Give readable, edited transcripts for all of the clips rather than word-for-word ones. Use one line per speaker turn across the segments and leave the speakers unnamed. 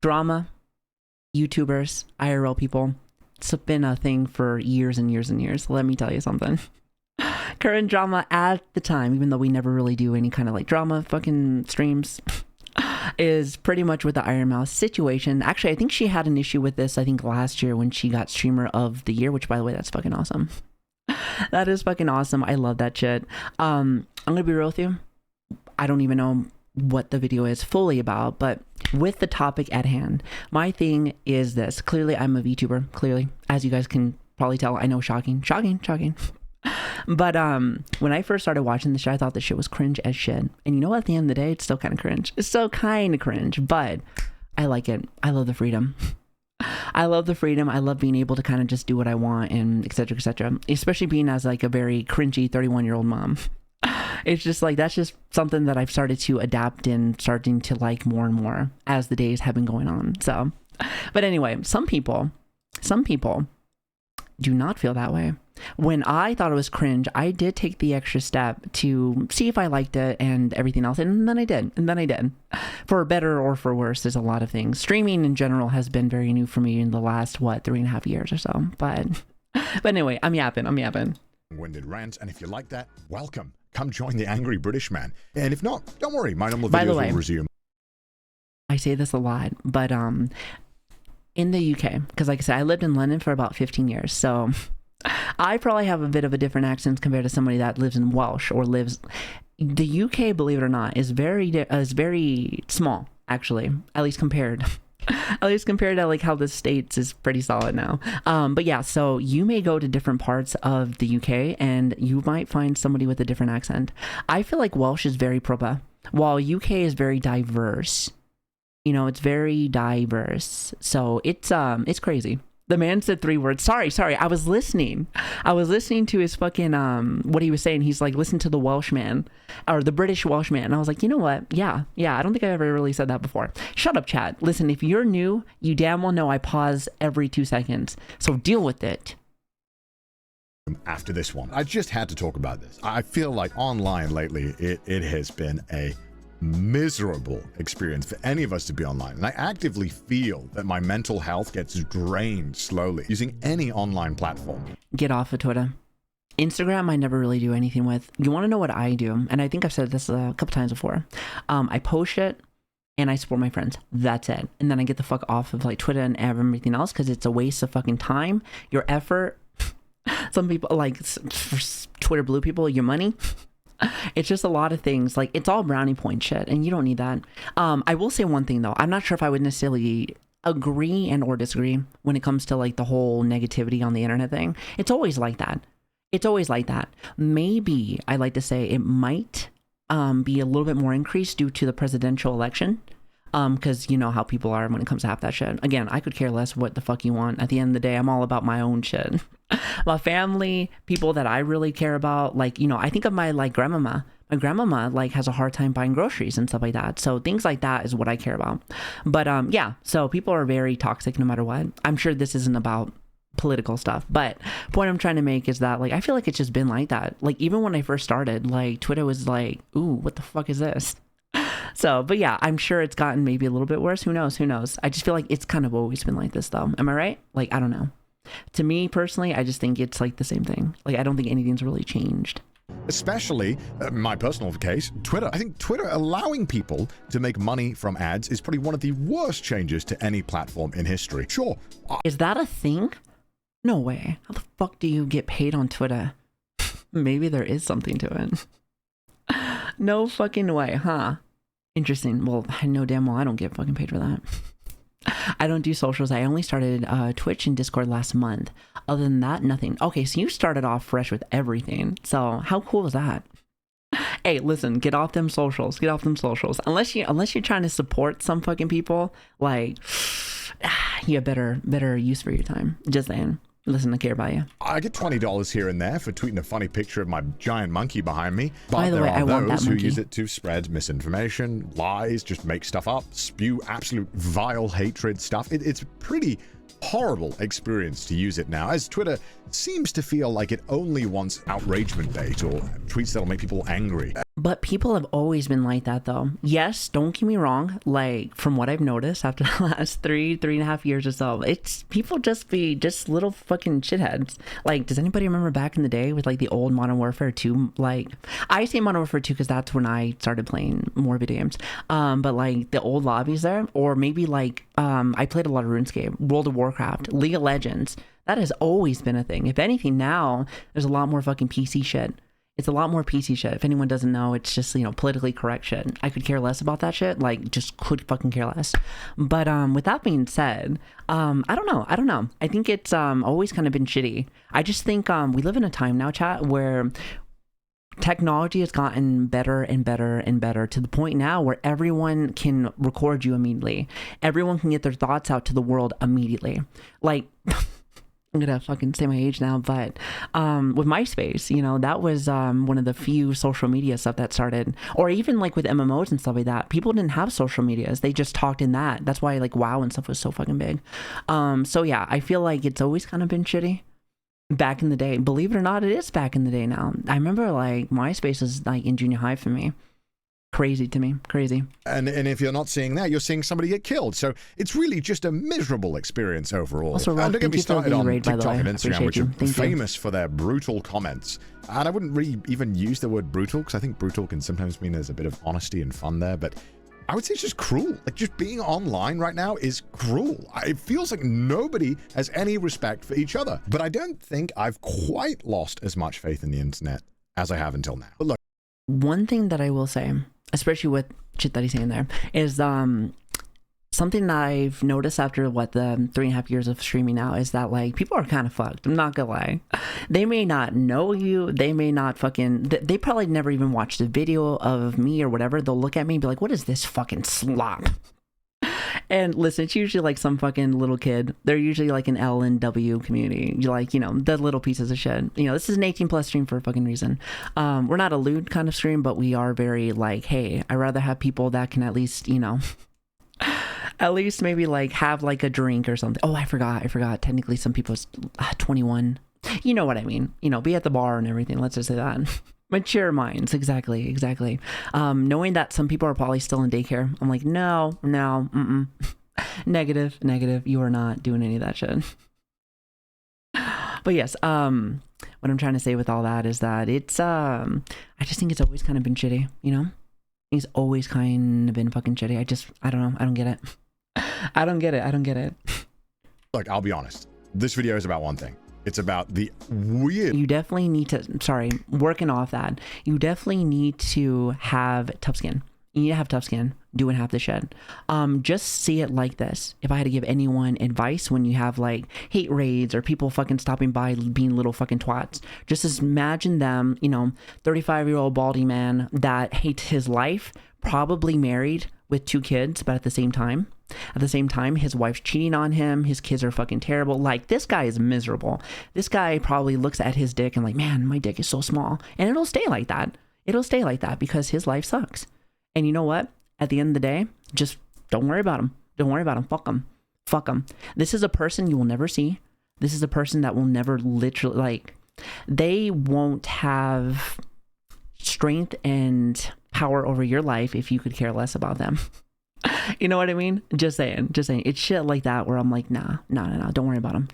Drama, YouTubers, IRL people. It's been a thing for years and years and years. Let me tell you something. Current drama at the time, even though we never really do any kind of like drama fucking streams, is pretty much with the Ironmouse situation. Actually, I think she had an issue with this, I think last year when she got Streamer of the Year, which by the way, that's fucking awesome. That is fucking awesome. I love that shit. I'm gonna be real with you. I don't even know what the video is fully about, but with the topic at hand, my thing is this. Clearly, I'm a VTuber. Clearly, as you guys can probably tell, I know, shocking. But when I first started watching this shit, I thought this shit was cringe as shit. And you know what? At the end of the day, it's still kind of cringe. It's still kind of cringe, but I like it. I love the freedom. I love the freedom. I love being able to kind of just do what I want and etc. etc. Especially being as like a very cringy 31-year-old mom. It's just like, that's just something that I've started to adapt and starting to like more and more as the days have been going on. So, but anyway, some people do not feel that way. When I thought it was cringe, I did take the extra step to see if I liked it and everything else. And then I did. For better or for worse, there's a lot of things. Streaming in general has been very new for me in the last, 3.5 years or so. But anyway, I'm yapping.
Winded rant, and if you like that, welcome. Come join the Angry British Man. And if not, don't worry, my normal videos will resume.
I say this a lot, but in the UK, because like I said, I lived in London for about 15 years, so I probably have a bit of a different accent compared to somebody that lives in Welsh or lives. The UK, believe it or not, is very small, actually, at least compared. At least compared to like how the States is pretty solid now. But yeah, so you may go to different parts of the UK and you might find somebody with a different accent. I feel like Welsh is very proper, while UK is very diverse. You know, it's very diverse. So it's crazy. The man said 3 words. Sorry. I was listening to his fucking, what he was saying. He's like, listen to the Welshman or the British Welshman. And I was like, you know what? Yeah. I don't think I ever really said that before. Shut up, chat. Listen, if you're new, you damn well know I pause every 2 seconds. So deal with it.
After this one, I just had to talk about this. I feel like online lately, it has been a miserable experience for any of us to be online, and I actively feel that my mental health gets drained slowly using any online platform.
Get off of Twitter. Instagram I never really do anything with. You want to know what I do, and I think I've said this a couple times before. I post it and I support my friends. That's it. And then I get the fuck off of like Twitter and everything else because it's a waste of fucking time, your effort. Some people like Twitter blue people, your money. It's just a lot of things. Like, it's all brownie point shit, and you don't need that. I will say one thing though. I'm not sure if I would necessarily agree and or disagree when it comes to like the whole negativity on the internet thing. It's always like that. Maybe I like to say it might be a little bit more increased due to the presidential election. Because you know how people are when it comes to half that shit. Again, I could care less what the fuck you want. At the end of the day, I'm all about my own shit. My family, people that I really care about, like, you know, I think of my like grandmama. My grandmama like has a hard time buying groceries and stuff like that. So things like that is what I care about. But yeah, so people are very toxic no matter what. I'm sure this isn't about political stuff, but point I'm trying to make is that like I feel like it's just been like that. Like even when I first started, like Twitter was like, ooh, what the fuck is this? So, but yeah, I'm sure it's gotten maybe a little bit worse. Who knows? I just feel like it's kind of always been like this though. Am I right? Like, I don't know. To me personally, I just think it's like the same thing. Like, I don't think anything's really changed.
Especially, my personal case, Twitter. I think Twitter allowing people to make money from ads is probably one of the worst changes to any platform in history. Sure.
Is that a thing? No way. How the fuck do you get paid on Twitter? Maybe there is something to it. No fucking way, huh? Interesting. Well, I know damn well I don't get fucking paid for that. I don't do socials. I only started Twitch and Discord last month. Other than that, nothing. Okay, so you started off fresh with everything. So how cool is that? Hey, listen, get off them socials. Unless you're trying to support some fucking people, like you have better use for your time. Just saying. Listen, I care about you.
I get $20 here and there for tweeting a funny picture of my giant monkey behind me. But
by the way, I want that
those who
monkey.
use it to spread misinformation, lies, just make stuff up, spew absolute vile hatred stuff. It's pretty horrible experience to use it now, as Twitter seems to feel like it only wants outragement bait or tweets that'll make people angry.
But people have always been like that, though. Yes, don't get me wrong. Like, from what I've noticed after the last three and a half years or so, it's people just be just little fucking shitheads. Like, does anybody remember back in the day with like the old Modern Warfare 2? Like, I say Modern Warfare 2 because that's when I started playing more video games. But like the old lobbies there, or maybe like I played a lot of RuneScape, World of Warcraft, League of Legends. That has always been a thing. If anything, now there's a lot more fucking PC shit. It's a lot more PC shit. If anyone doesn't know, it's just, you know, politically correct shit. I could care less about that shit. Like, just could fucking care less. But with that being said, I don't know. I think it's always kind of been shitty. I just think we live in a time now, chat, where technology has gotten better and better and better to the point now where everyone can record you immediately. Everyone can get their thoughts out to the world immediately. Like... I'm gonna fucking say my age now, but with MySpace, you know, that was one of the few social media stuff that started, or even like with MMOs and stuff like that. People didn't have social medias; they just talked in that. That's why like WoW and stuff was so fucking big. So yeah, I feel like it's always kind of been shitty. Back in the day, believe it or not, it is back in the day now. I remember like MySpace was like in junior high for me. Crazy to me, crazy.
And if you're not seeing that, you're seeing somebody get killed. So it's really just a miserable experience overall.
Also, Rob,
and don't get me started on TikTok and Instagram, which are famous for their brutal comments. And I wouldn't really even use the word brutal, because I think brutal can sometimes mean there's a bit of honesty and fun there. But I would say it's just cruel. Like, just being online right now is cruel. It feels like nobody has any respect for each other. But I don't think I've quite lost as much faith in the internet as I have until now. But look,
one thing that I will say, especially with shit that he's saying there, is something that I've noticed after the 3.5 years of streaming now is that like people are kind of fucked. I'm not gonna lie. They may not know you. They may not fucking. They probably never even watched a video of me or whatever. They'll look at me and be like, "What is this fucking slop?" And listen, it's usually like some fucking little kid. They're usually like an L and W community. You like, you know, the little pieces of shit. You know, this is an 18+ stream for a fucking reason. We're not a lewd kind of stream, but we are very like, hey, I'd rather have people that can at least, you know, at least maybe like have like a drink or something. Oh, I forgot. Technically, some people it's 21. You know what I mean? You know, be at the bar and everything. Let's just say that. Mature minds, exactly. Knowing that some people are probably still in daycare, I'm like, no, negative. You are not doing any of that shit. But yes, what I'm trying to say with all that is that it's, I just think it's always kind of been shitty, you know? It's always kind of been fucking shitty. I don't know. I don't get it. I don't get it.
Look, I'll be honest. This video is about one thing. It's about the weird...
You definitely need to... working off that. You definitely need to have tough skin. You need to have tough skin doing half the shit. Just see it like this. If I had to give anyone advice when you have like hate raids or people fucking stopping by being little fucking twats, just imagine them, you know, 35-year-old baldy man that hates his life, probably married with 2 kids, but at the same time, his wife's cheating on him. His kids are fucking terrible. Like, this guy is miserable. This guy probably looks at his dick and like, man, my dick is so small. And it'll stay like that. It'll stay like that because his life sucks. And you know what? At the end of the day, just don't worry about him. Don't worry about him. Fuck him. This is a person you will never see. This is a person that will never literally, like, they won't have strength and power over your life if you could care less about them. You know what I mean? Just saying. It's shit like that where I'm like, nah. Don't worry about him.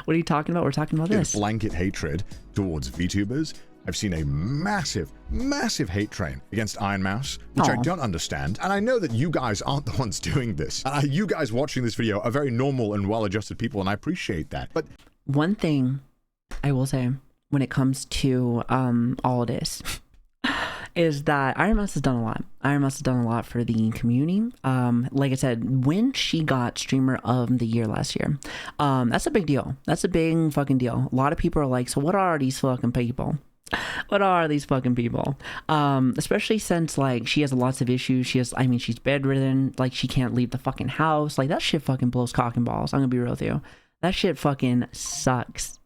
What are you talking about? We're talking about this.
Blanket hatred towards VTubers. I've seen a massive hate train against Ironmouse, which I don't understand. And I know that you guys aren't the ones doing this. You guys watching this video are very normal and well-adjusted people, and I appreciate that. But
one thing I will say when it comes to all this is that Ironmouse has done a lot. Ironmouse has done a lot for the community. Like I said, when she got Streamer of the Year last year, that's a big deal. That's a big fucking deal. A lot of people are like, so what are these fucking people? What are these fucking people? Especially since like she has lots of issues. She's bedridden. Like she can't leave the fucking house. Like that shit fucking blows cock and balls. I'm gonna be real with you. That shit fucking sucks.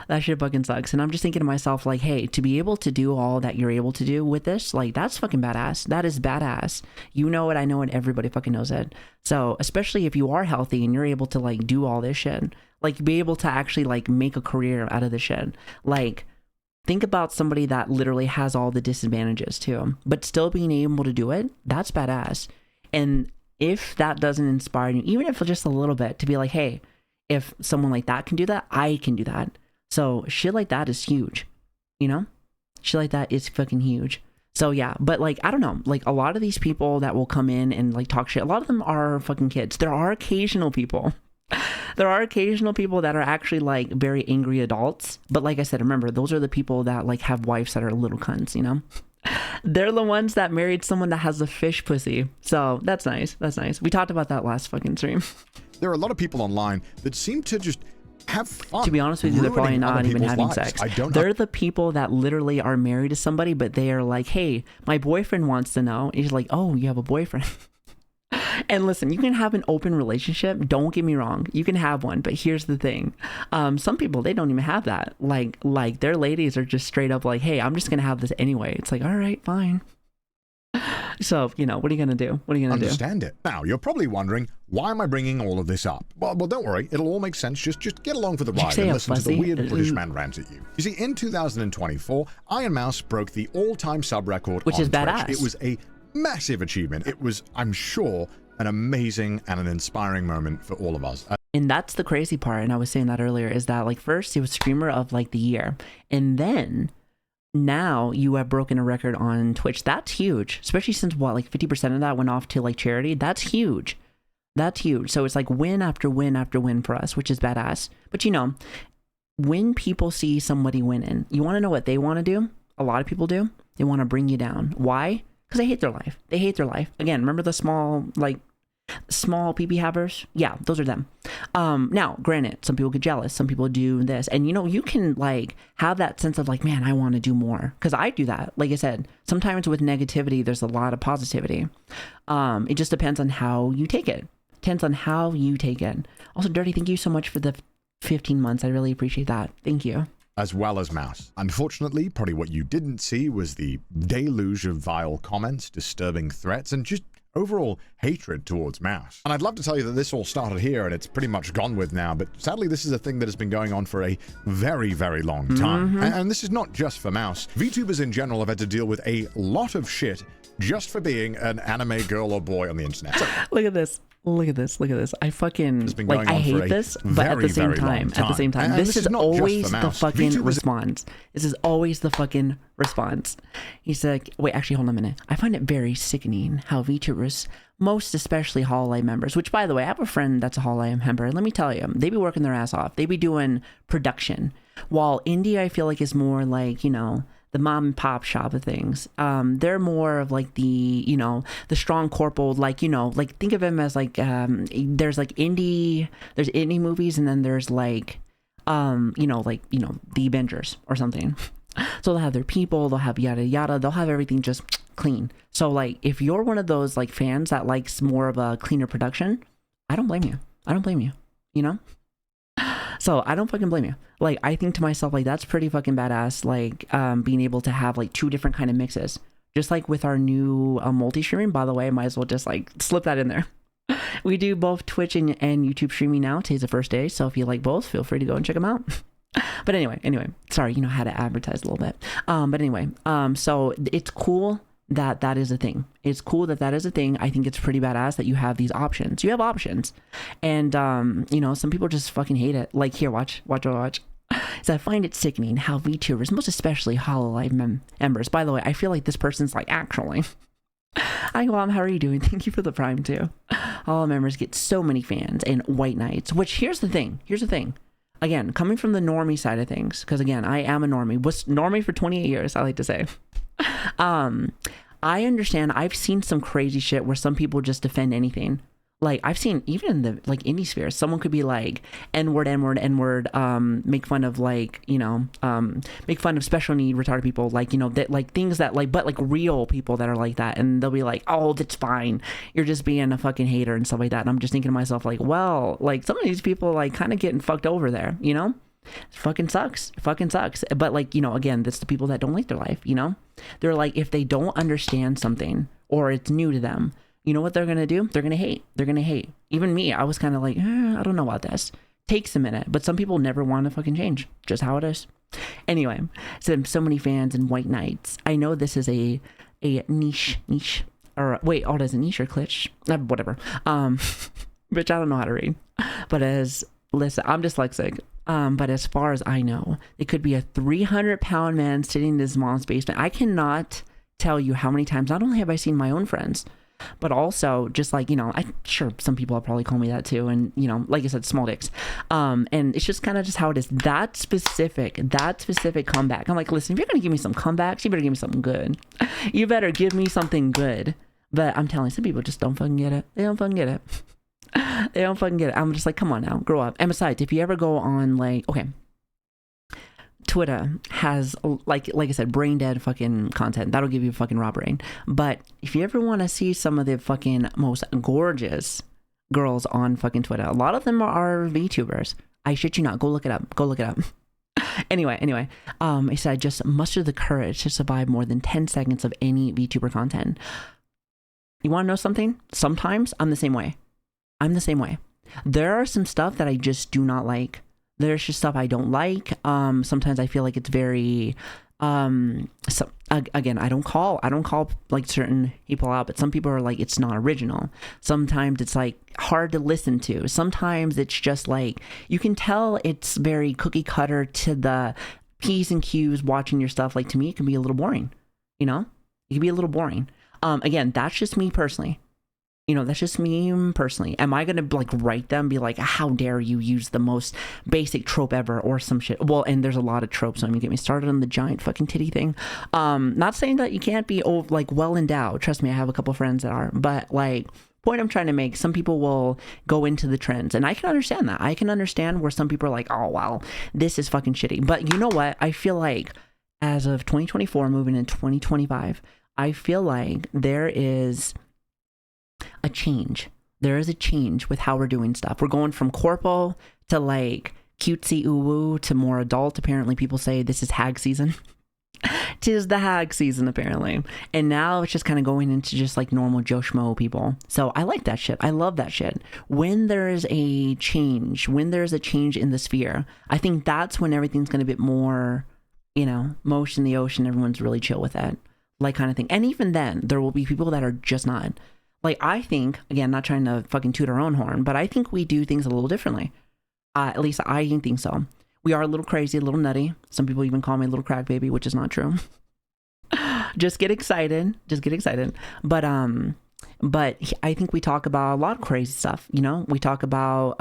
That shit fucking sucks. And I'm just thinking to myself, like, hey, to be able to do all that you're able to do with this, like, that's fucking badass. That is badass. You know it, I know it, everybody fucking knows it. So especially if you are healthy and you're able to like do all this shit, like be able to actually like make a career out of this shit. Like, think about somebody that literally has all the disadvantages too, but still being able to do it. That's badass. And if that doesn't inspire you, even if just a little bit, to be like, hey, if someone like that can do that, I can do that. So shit like that is huge, you know? Shit like that is fucking huge. So yeah, but like, I don't know, like a lot of these people that will come in and like talk shit, a lot of them are fucking kids. There are occasional people. There are occasional people that are actually like very angry adults. But like I said, remember, those are the people that like have wives that are little cunts, you know? They're the ones that married someone that has a fish pussy. So that's nice. That's nice. We talked about that last fucking stream.
There are a lot of people online that seem to just have fun.
To be honest with you, they're probably not even having
lives.
sex. They're the people that literally are married to somebody, but they are like, hey, my boyfriend wants to know. And he's like, oh, you have a boyfriend. And listen, you can have an open relationship. Don't get me wrong. You can have one. But here's the thing. Some people, they don't even have that. Like their ladies are just straight up like, hey, I'm just going to have this anyway. It's like, all right, fine. So, you know, what are you going to do? What are you going to do?
Understand it. Now, you're probably wondering, why am I bringing all of this up? Well, don't worry. It'll all make sense. Just get along for the ride and listen to the weird British man rant at you. You see, in 2024, Ironmouse broke the all-time sub record
Which
on
is
Twitch.
badass.
It was a massive achievement. It was, I'm sure, an amazing and an inspiring moment for all of us.
And that's the crazy part. And I was saying that earlier, is that like first he was streamer of like the year. And then now you have broken a record on Twitch. That's huge, especially since what, like 50% of that went off to like charity. That's huge. That's huge. So it's like win after win after win for us, which is badass. But you know, when people see somebody winning, you want to know what they want to do? A lot of people do. They want to bring you down. Why? Because they hate their life. They hate their life. Again, remember the small pee-pee havers? Yeah, those are them. Now, granted, some people get jealous. Some people do this. And, you know, you can, like, have that sense of, like, man, I want to do more. Because I do that. Like I said, sometimes with negativity, there's a lot of positivity. It just depends on how you take it. Depends on how you take it. Also, Dirty, thank you so much for the 15 months. I really appreciate that. Thank you.
As well as Mouse. Unfortunately, probably what you didn't see was the deluge of vile comments, disturbing threats, and just overall hatred towards Mouse. And I'd love to tell you that this all started here and it's pretty much gone with now, but sadly this is a thing that has been going on for a very, very long time. And this is not just for Mouse. VTubers in general have had to deal with a lot of shit just for being an anime girl or boy on the internet. So,
look at this. Look at this. Look at this. I fucking, like, I hate this, but
very,
at the same time, this is always the fucking response. This is always the fucking response. He's like, wait, actually, hold on a minute. I find it very sickening how VTubers, most especially Hololive members, which, by the way, I have a friend that's a Hololive member, and let me tell you, they be working their ass off. They be doing production. While indie, I feel like, is more like, you know, the mom and pop shop of things. They're more of like the, you know, the strong corporal, like, you know, like think of them as like, there's like there's indie movies, and then there's like, you know, like, you know, the Avengers or something. So they'll have their people, they'll have yada yada, they'll have everything just clean. So like, if you're one of those like fans that likes more of a cleaner production, I don't blame you. I don't blame you, you know? So I don't fucking blame you. Like, I think to myself, like, that's pretty fucking badass, like, being able to have like 2 different kind of mixes. Just like with our new multi-streaming, by the way, I might as well just like slip that in there. We do both Twitch and YouTube streaming now. Today's the first day, so if you like both, feel free to go and check them out. But anyway, sorry, you know how to advertise a little bit. But anyway, so it's cool that is a thing. It's cool that is a thing. I think it's pretty badass that you have these options. You have options. And, you know, some people just fucking hate it. Like, here, watch. So I find it sickening how VTubers, most especially Hololive members, by the way, I feel like this person's like, actually. Hi, Mom, how are you doing? Thank you for the Prime, too. Hololive members get so many fans and white knights, which here's the thing. Again, coming from the normie side of things, because again, I am a normie. Was normie for 28 years, I like to say. I understand. I've seen some crazy shit where some people just defend anything. Like, I've seen even in the like indie sphere, someone could be like n-word, make fun of like, you know, make fun of special need retarded people, like, you know, that like things that like, but like real people that are like that, and they'll be like, oh, that's fine, you're just being a fucking hater and stuff like that. And I'm just thinking to myself, like, well, like some of these people like kind of getting fucked over there, you know? It fucking sucks. It fucking sucks. But like, you know, again, that's the people that don't like their life, you know? They're like, if they don't understand something or it's new to them, you know what they're going to do? They're going to hate. They're going to hate. Even me, I was kind of like, I don't know about this. Takes a minute, but some people never want to fucking change. Just how it is. Anyway, so many fans and white knights. I know this is a niche, or wait, oh, does a niche or glitch? Whatever. Which I don't know how to read. But listen, I'm dyslexic. But as far as I know, it could be a 300-pound man sitting in his mom's basement. I cannot tell you how many times, not only have I seen my own friends, but also just like, you know, I'm sure some people will probably call me that too. And, you know, like I said, small dicks. And it's just kind of just how it is. That specific comeback. I'm like, listen, if you're going to give me some comebacks, you better give me something good. You better give me something good. But I'm telling you, some people just don't fucking get it. They don't fucking get it. They don't fucking get it. I'm just like, come on now, grow up. And besides, if you ever go on like, okay, Twitter has like I said, brain dead fucking content that'll give you fucking raw brain. But if you ever want to see some of the fucking most gorgeous girls on fucking Twitter, a lot of them are VTubers. I shit you not. Go look it up. Anyway, I said just muster the courage to survive more than 10 seconds of any VTuber content. You want to know something? Sometimes I'm the same way. There are some stuff that I just do not like. There's just stuff I don't like. Sometimes I feel like it's very, again, I don't call like certain people out, but some people are like, it's not original. Sometimes it's like hard to listen to. Sometimes it's just like, you can tell it's very cookie cutter to the P's and Q's watching your stuff. Like to me, it can be a little boring, you know, it can be a little boring. Again, that's just me personally. You know, that's just me personally. Am I going to like write them, be like, how dare you use the most basic trope ever or some shit? Well, and there's a lot of tropes. I mean, get me started on the giant fucking titty thing. Not saying that you can't be like well endowed. Trust me, I have a couple friends that are. But like, point I'm trying to make, some people will go into the trends. And I can understand that. I can understand where some people are like, oh, well, this is fucking shitty. But you know what? I feel like as of 2024, moving into 2025, I feel like there is a change. There is a change with how we're doing stuff. We're going from corpo to like cutesy woo to more adult. Apparently people say this is hag season. 'Tis the hag season apparently. And now it's just kind of going into just like normal Joe Schmo people. So I like that shit. I love that shit. When there's a change in the sphere, I think that's when everything's going to be more, you know, motion in the ocean. Everyone's really chill with that, like kind of thing. And even then there will be people that are just not. Like, I think, again, not trying to fucking toot our own horn, but I think we do things a little differently. At least I think so. We are a little crazy, a little nutty. Some people even call me a little crack baby, which is not true. Just get excited. But I think we talk about a lot of crazy stuff, you know? We talk about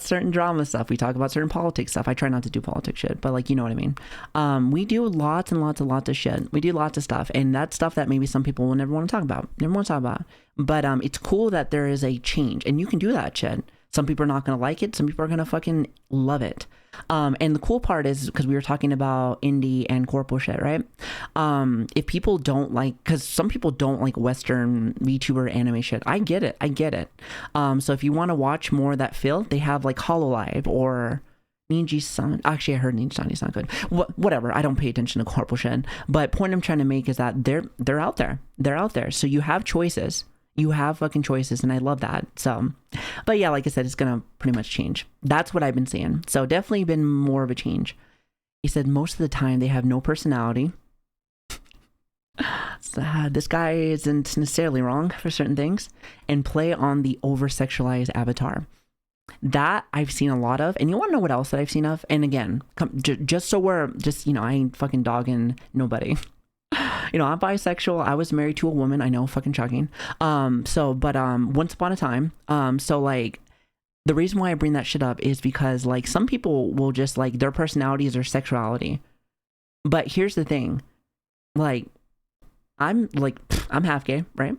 certain drama stuff. We talk about certain politics stuff. I try not to do politics shit, but like, you know what I mean? We do lots of shit. We do lots of stuff. And that's stuff that maybe some people will never want to talk about. But it's cool that there is a change and you can do that shit. Some people are not going to like it. Some people are going to fucking love it. And the cool part is, because we were talking about indie and corpo shit, right? If people don't like, because some people don't like Western VTuber anime shit. I get it. So if you want to watch more of that filth, they have like Hololive or Ninji-san. Actually, I heard Ninji-san is not good. Whatever. I don't pay attention to corpo shit. But point I'm trying to make is that they're out there. They're out there. So you have choices. You have fucking choices, and I love that. So, but yeah, like I said, it's gonna pretty much change. That's what I've been seeing. So definitely been more of a change. He said most of the time they have no personality. This guy isn't necessarily wrong for certain things, and play on the over-sexualized avatar. That I've seen a lot of. And you want to know what else that I've seen of? And again, just so we're just, you know, I ain't fucking dogging nobody. You know, I'm bisexual. I was married to a woman. I know, fucking shocking. Once upon a time, so like, the reason why I bring that shit up is because like some people will just like their personality is their sexuality. But here's the thing, like, I'm half gay, right?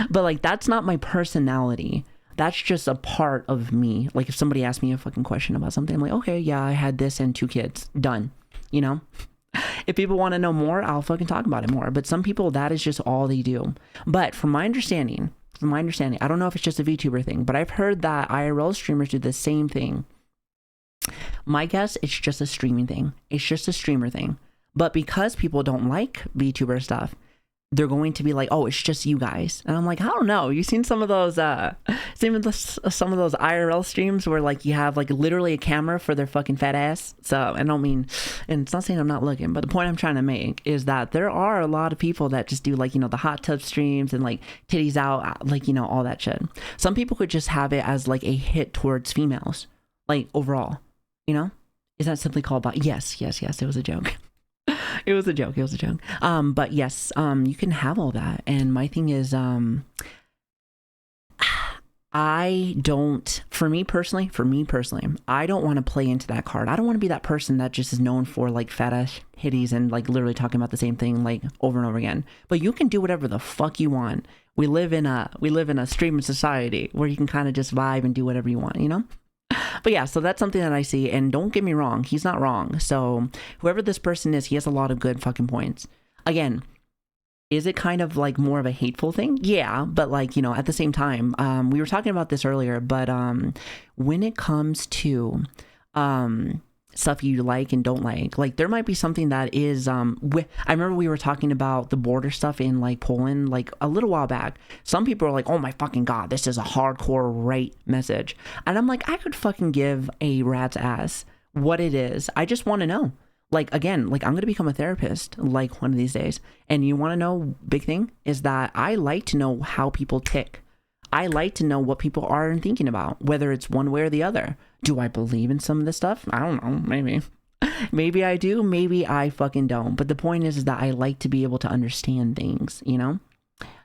But like, that's not my personality. That's just a part of me. Like if somebody asked me a fucking question about something, I'm like, okay, yeah, I had this and 2 kids, done, you know? If people want to know more, I'll fucking talk about it more. But some people, that is just all they do. But from my understanding, I don't know if it's just a VTuber thing, but I've heard that IRL streamers do the same thing. My guess, it's just a streaming thing. It's just a streamer thing. But because people don't like VTuber stuff, they're going to be like, oh, it's just you guys. And I'm like, I don't know. You've seen some of those some of those IRL streams where like you have like literally a camera for their fucking fat ass. So I don't mean, and it's not saying I'm not looking, but the point I'm trying to make is that there are a lot of people that just do like, you know, the hot tub streams and like titties out, like, you know, all that shit. Some people could just have it as like a hit towards females, like overall, you know? Is that simply called by? Yes, it was a joke. It was a joke. But yes, you can have all that. And my thing is, I don't, for me personally, I don't want to play into that card. I don't want to be that person that just is known for like fat ass hitties and like literally talking about the same thing like over and over again. But you can do whatever the fuck you want. We live in a streaming society where you can kind of just vibe and do whatever you want, you know? But yeah, so that's something that I see, and don't get me wrong, he's not wrong. So whoever this person is, he has a lot of good fucking points. Again, is it kind of like more of a hateful thing? Yeah, but like, you know, at the same time, we were talking about this earlier, but when it comes to stuff you like and don't like there might be something that is I remember we were talking about the border stuff in like Poland like a little while back. Some people are like, oh my fucking god, this is a hardcore right message, and I'm like, I could fucking give a rat's ass what it is. I just want to know. Like, again, like I'm gonna become a therapist like one of these days, and you want to know, big thing is that I like to know how people tick. I like to know what people are thinking about, whether it's one way or the other. Do I believe in some of this stuff? I don't know. Maybe. Maybe I do. Maybe I fucking don't. But the point is that I like to be able to understand things, you know?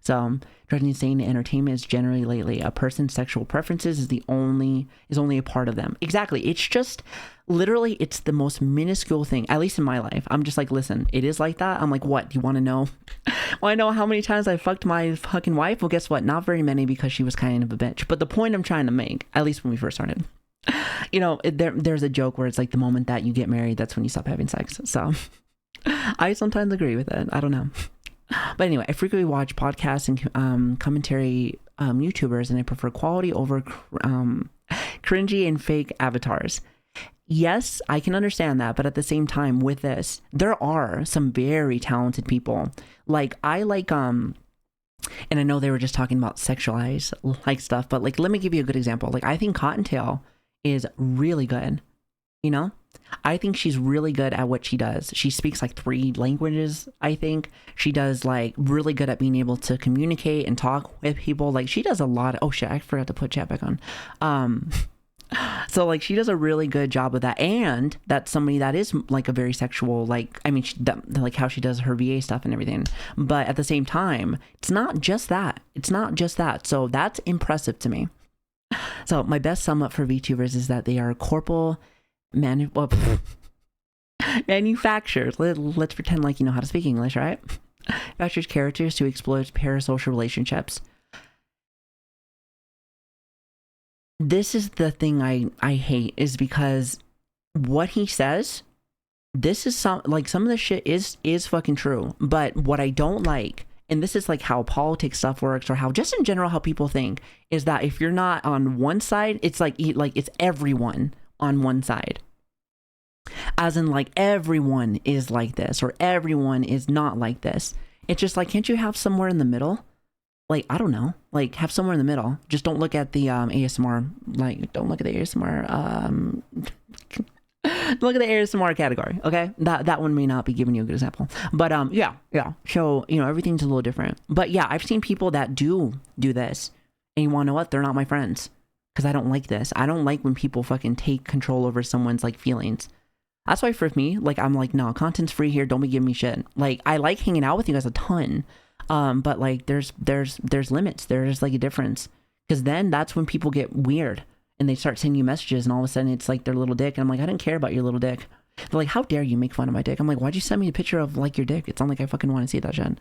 So, Dreading saying entertainment is generally lately a person's sexual preferences is only a part of them. Exactly. It's just literally, it's the most minuscule thing, at least in my life. I'm just like, listen, it is like that. I'm like, what? Do you want to know? Want to know how many times I fucked my fucking wife? Well, guess what? Not very many, because she was kind of a bitch. But the point I'm trying to make, at least when we first started, you know, there's a joke where it's like the moment that you get married, that's when you stop having sex. So I sometimes agree with it. I don't know. But anyway, I frequently watch podcasts and commentary YouTubers, and I prefer quality over cringy and fake avatars. Yes, I can understand that, but at the same time with this, there are some very talented people. Like I like and I know they were just talking about sexualized like stuff, but like let me give you a good example. Like I think Cottontail is really good. You know? I think she's really good at what she does. She speaks like 3 languages, I think. She does like really good at being able to communicate and talk with people. Like she does a lot of, oh shit, I forgot to put chat back on. So like she does a really good job of that, and that's somebody that is like a very sexual, like, I mean, like how she does her VA stuff and everything. But at the same time, it's not just that. So that's impressive to me. So my best sum up for VTubers is that they are corporal manufacturers. Let's pretend like you know how to speak English, right? Manufactures characters to exploit parasocial relationships. This is the thing I hate, is because what he says, this is some of the shit is fucking true. But what I don't like, and this is like how politics stuff works, or how just in general how people think, is that if you're not on one side, it's like it's everyone on one side. As in like everyone is like this, or everyone is not like this. It's just like, can't you have somewhere in the middle? Like, I don't know, like have somewhere in the middle. Just don't look at the ASMR, like don't look at the ASMR, look at the ASMR category, okay? That one may not be giving you a good example. But yeah. So, you know, everything's a little different. But yeah, I've seen people that do this, and you want to know what? They're not my friends, because I don't like this. I don't like when people fucking take control over someone's like feelings. That's why for me, like, I'm like, no, content's free here. Don't be giving me shit. Like, I like hanging out with you guys a ton. But like, there's limits. There's like a difference, because then that's when people get weird and they start sending you messages, and all of a sudden it's like their little dick. And I'm like, I didn't care about your little dick. They're like, how dare you make fun of my dick? I'm like, why'd you send me a picture of like your dick? It's not like I fucking want to see that shit.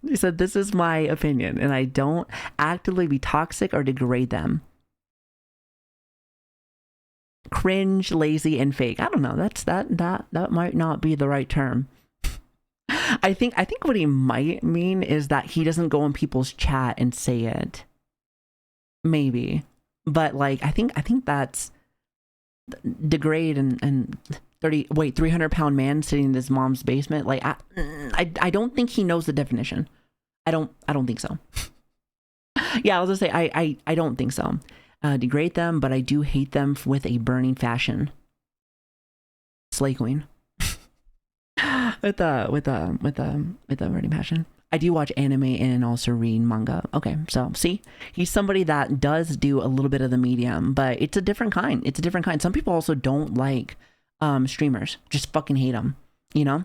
He said, this is my opinion, and I don't actively be toxic or degrade them. Cringe, lazy, and fake. I don't know. That might not be the right term. I think what he might mean is that he doesn't go in people's chat and say it. Maybe. But like, I think that's degrade and 300-pound man sitting in his mom's basement. Like I don't think he knows the definition. I don't think so. Yeah, I'll just say I don't think so. Degrade them, but I do hate them with a burning fashion. Slay queen. with a burning passion. I do watch anime and also read manga. Okay, so see, he's somebody that does do a little bit of the medium, but it's a different kind. It's a different kind. Some people also don't like streamers. Just fucking hate them, you know?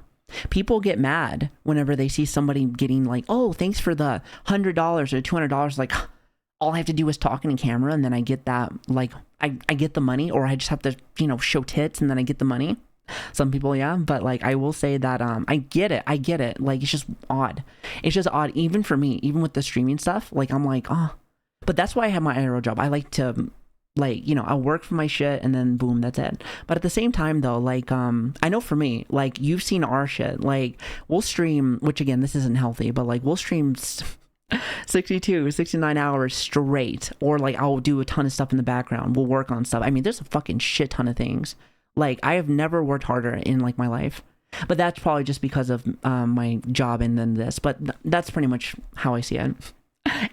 People get mad whenever they see somebody getting like, oh, thanks for the $100 or $200. Like, all I have to do is talk in a camera and then I get that, like, I get the money, or I just have to, you know, show tits and then I get the money. Some people, yeah, but like I will say that I get it. Like, it's just odd. It's just odd, even for me, even with the streaming stuff. Like, I'm like, oh, but that's why I have my IRL job. I like to, like, you know, I'll work for my shit and then boom, that's it. But at the same time though, like, I know for me, like, you've seen our shit. Like, we'll stream, which again, this isn't healthy, but like, we'll stream 62, 69 hours straight, or like I'll do a ton of stuff in the background. We'll work on stuff. I mean, there's a fucking shit ton of things. Like, I have never worked harder in like my life, but that's probably just because of my job and then this, but that's pretty much how I see it.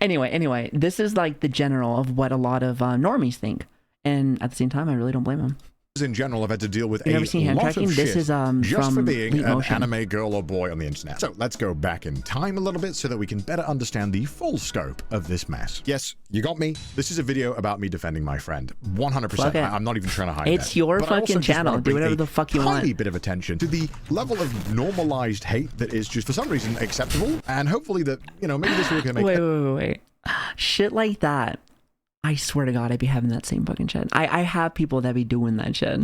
Anyway, this is like the general of what a lot of normies think, and at the same time, I really don't blame them.
In general, I've had to deal with
You've never seen hand
lot
tracking?
of shit
This is
just
from
for being an
Motion.
anime girl or boy on the internet. So let's go back in time a little bit so that we can better understand the full scope of this mess. Yes, you got me. This is a video about me defending my friend. 100%. I'm not even trying to hide
It's
that.
your
But I also
fucking
just
channel.
wanna
Do
bring
whatever
a
the fuck you want.
tiny bit of attention to the level of normalized hate that is just for some reason acceptable, and hopefully that, you know, maybe this will make
wait. Shit like that. I swear to God, I'd be having that same fucking shit. I have people that be doing that shit.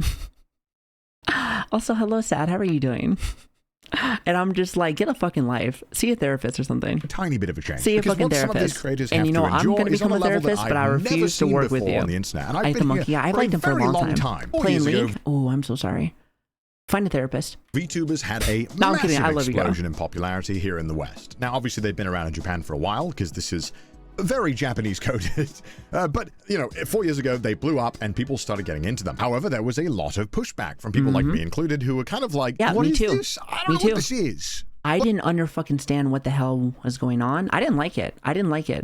Also, hello, Sad. How are you doing? And I'm just like, get a fucking life. See a therapist or something.
a tiny bit of a change.
See a
Because
fucking
what some of these
therapist.
creators
And
have
you know,
to
I'm
endure
going to
is on
become a
level that
therapist, but I
I've never
refuse to
seen
work with
before
you.
on the internet. And
I
I've
like
been
the
here
monkey. Yeah, I've
for
liked
a
him for a
very
long time.
4
Playing
years ago,
League? Oh, I'm so sorry. Find a therapist.
VTubers had a
No, I'm
massive
kidding. I love you, girl.
explosion in popularity here in the West. Now, obviously, they've been around in Japan for a while because this is very Japanese coded. But, you know, 4 years ago, they blew up and people started getting into them. However, there was a lot of pushback from people like me included who were kind of like,
Yeah,
what
me
is
too.
this? I don't know what this is.
I didn't fucking stand what the hell was going on. I didn't like it.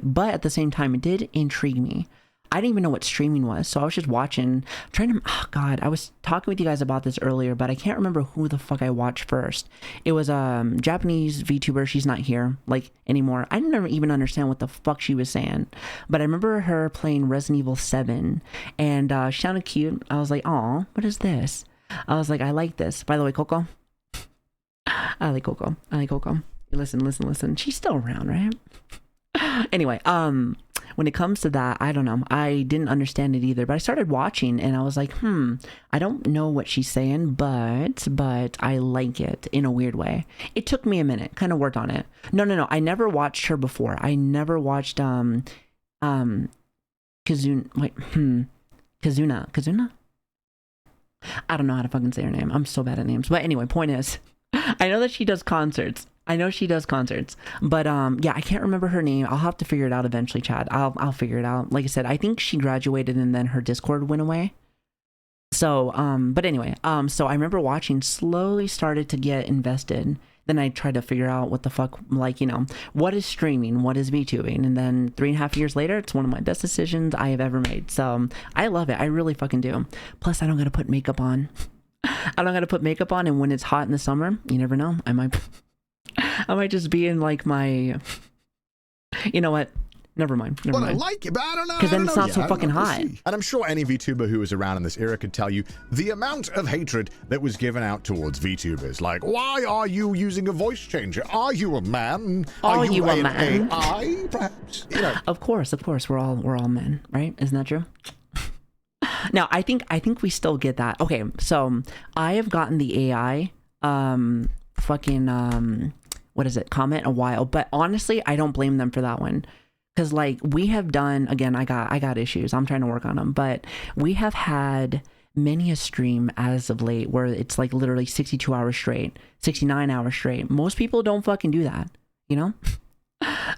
But at the same time, it did intrigue me. I didn't even know what streaming was, so I was just watching, trying to, oh God, I was talking with you guys about this earlier, but I can't remember who the fuck I watched first. It was a Japanese VTuber. She's not here, like, anymore. I didn't even understand what the fuck she was saying, but I remember her playing Resident Evil 7, and she sounded cute. I was like, oh, what is this? I was like, I like this. By the way, Coco. I like Coco. Listen. She's still around, right? Anyway, when it comes to that, I don't know. I didn't understand it either, but I started watching and I was like, I don't know what she's saying, but I like it in a weird way. It took me a minute, kind of worked on it. No. I never watched her before. I never watched Kazuna. I don't know how to fucking say her name. I'm so bad at names. But anyway, point is, I know that she does concerts. But yeah, I can't remember her name. I'll have to figure it out eventually, Chad. I'll figure it out. Like I said, I think she graduated and then her Discord went away. So but anyway, so I remember watching, slowly started to get invested. Then I tried to figure out what the fuck, like, you know, what is streaming, what is VTubing, and then 3.5 years later, it's one of my best decisions I have ever made. So I love it. I really fucking do. Plus, I don't gotta put makeup on. And when it's hot in the summer, you never know. I might just be in like my, you know what? Never mind.
I like it, but I don't know.
Because then it's not so fucking hot.
And I'm sure any VTuber who was around in this era could tell you the amount of hatred that was given out towards VTubers. Like, why are you using a voice changer? Are you a man?
Are you a
an
man?
AI, perhaps? You know.
Of course. We're all men, right? Isn't that true? Now, I think we still get that. Okay, so I have gotten the AI what is it, comment a while, but honestly, I don't blame them for that one. Because like we have done, again, I got issues. I'm trying to work on them, but we have had many a stream as of late where it's like literally 62 hours straight, 69 hours straight. Most people don't fucking do that, you know?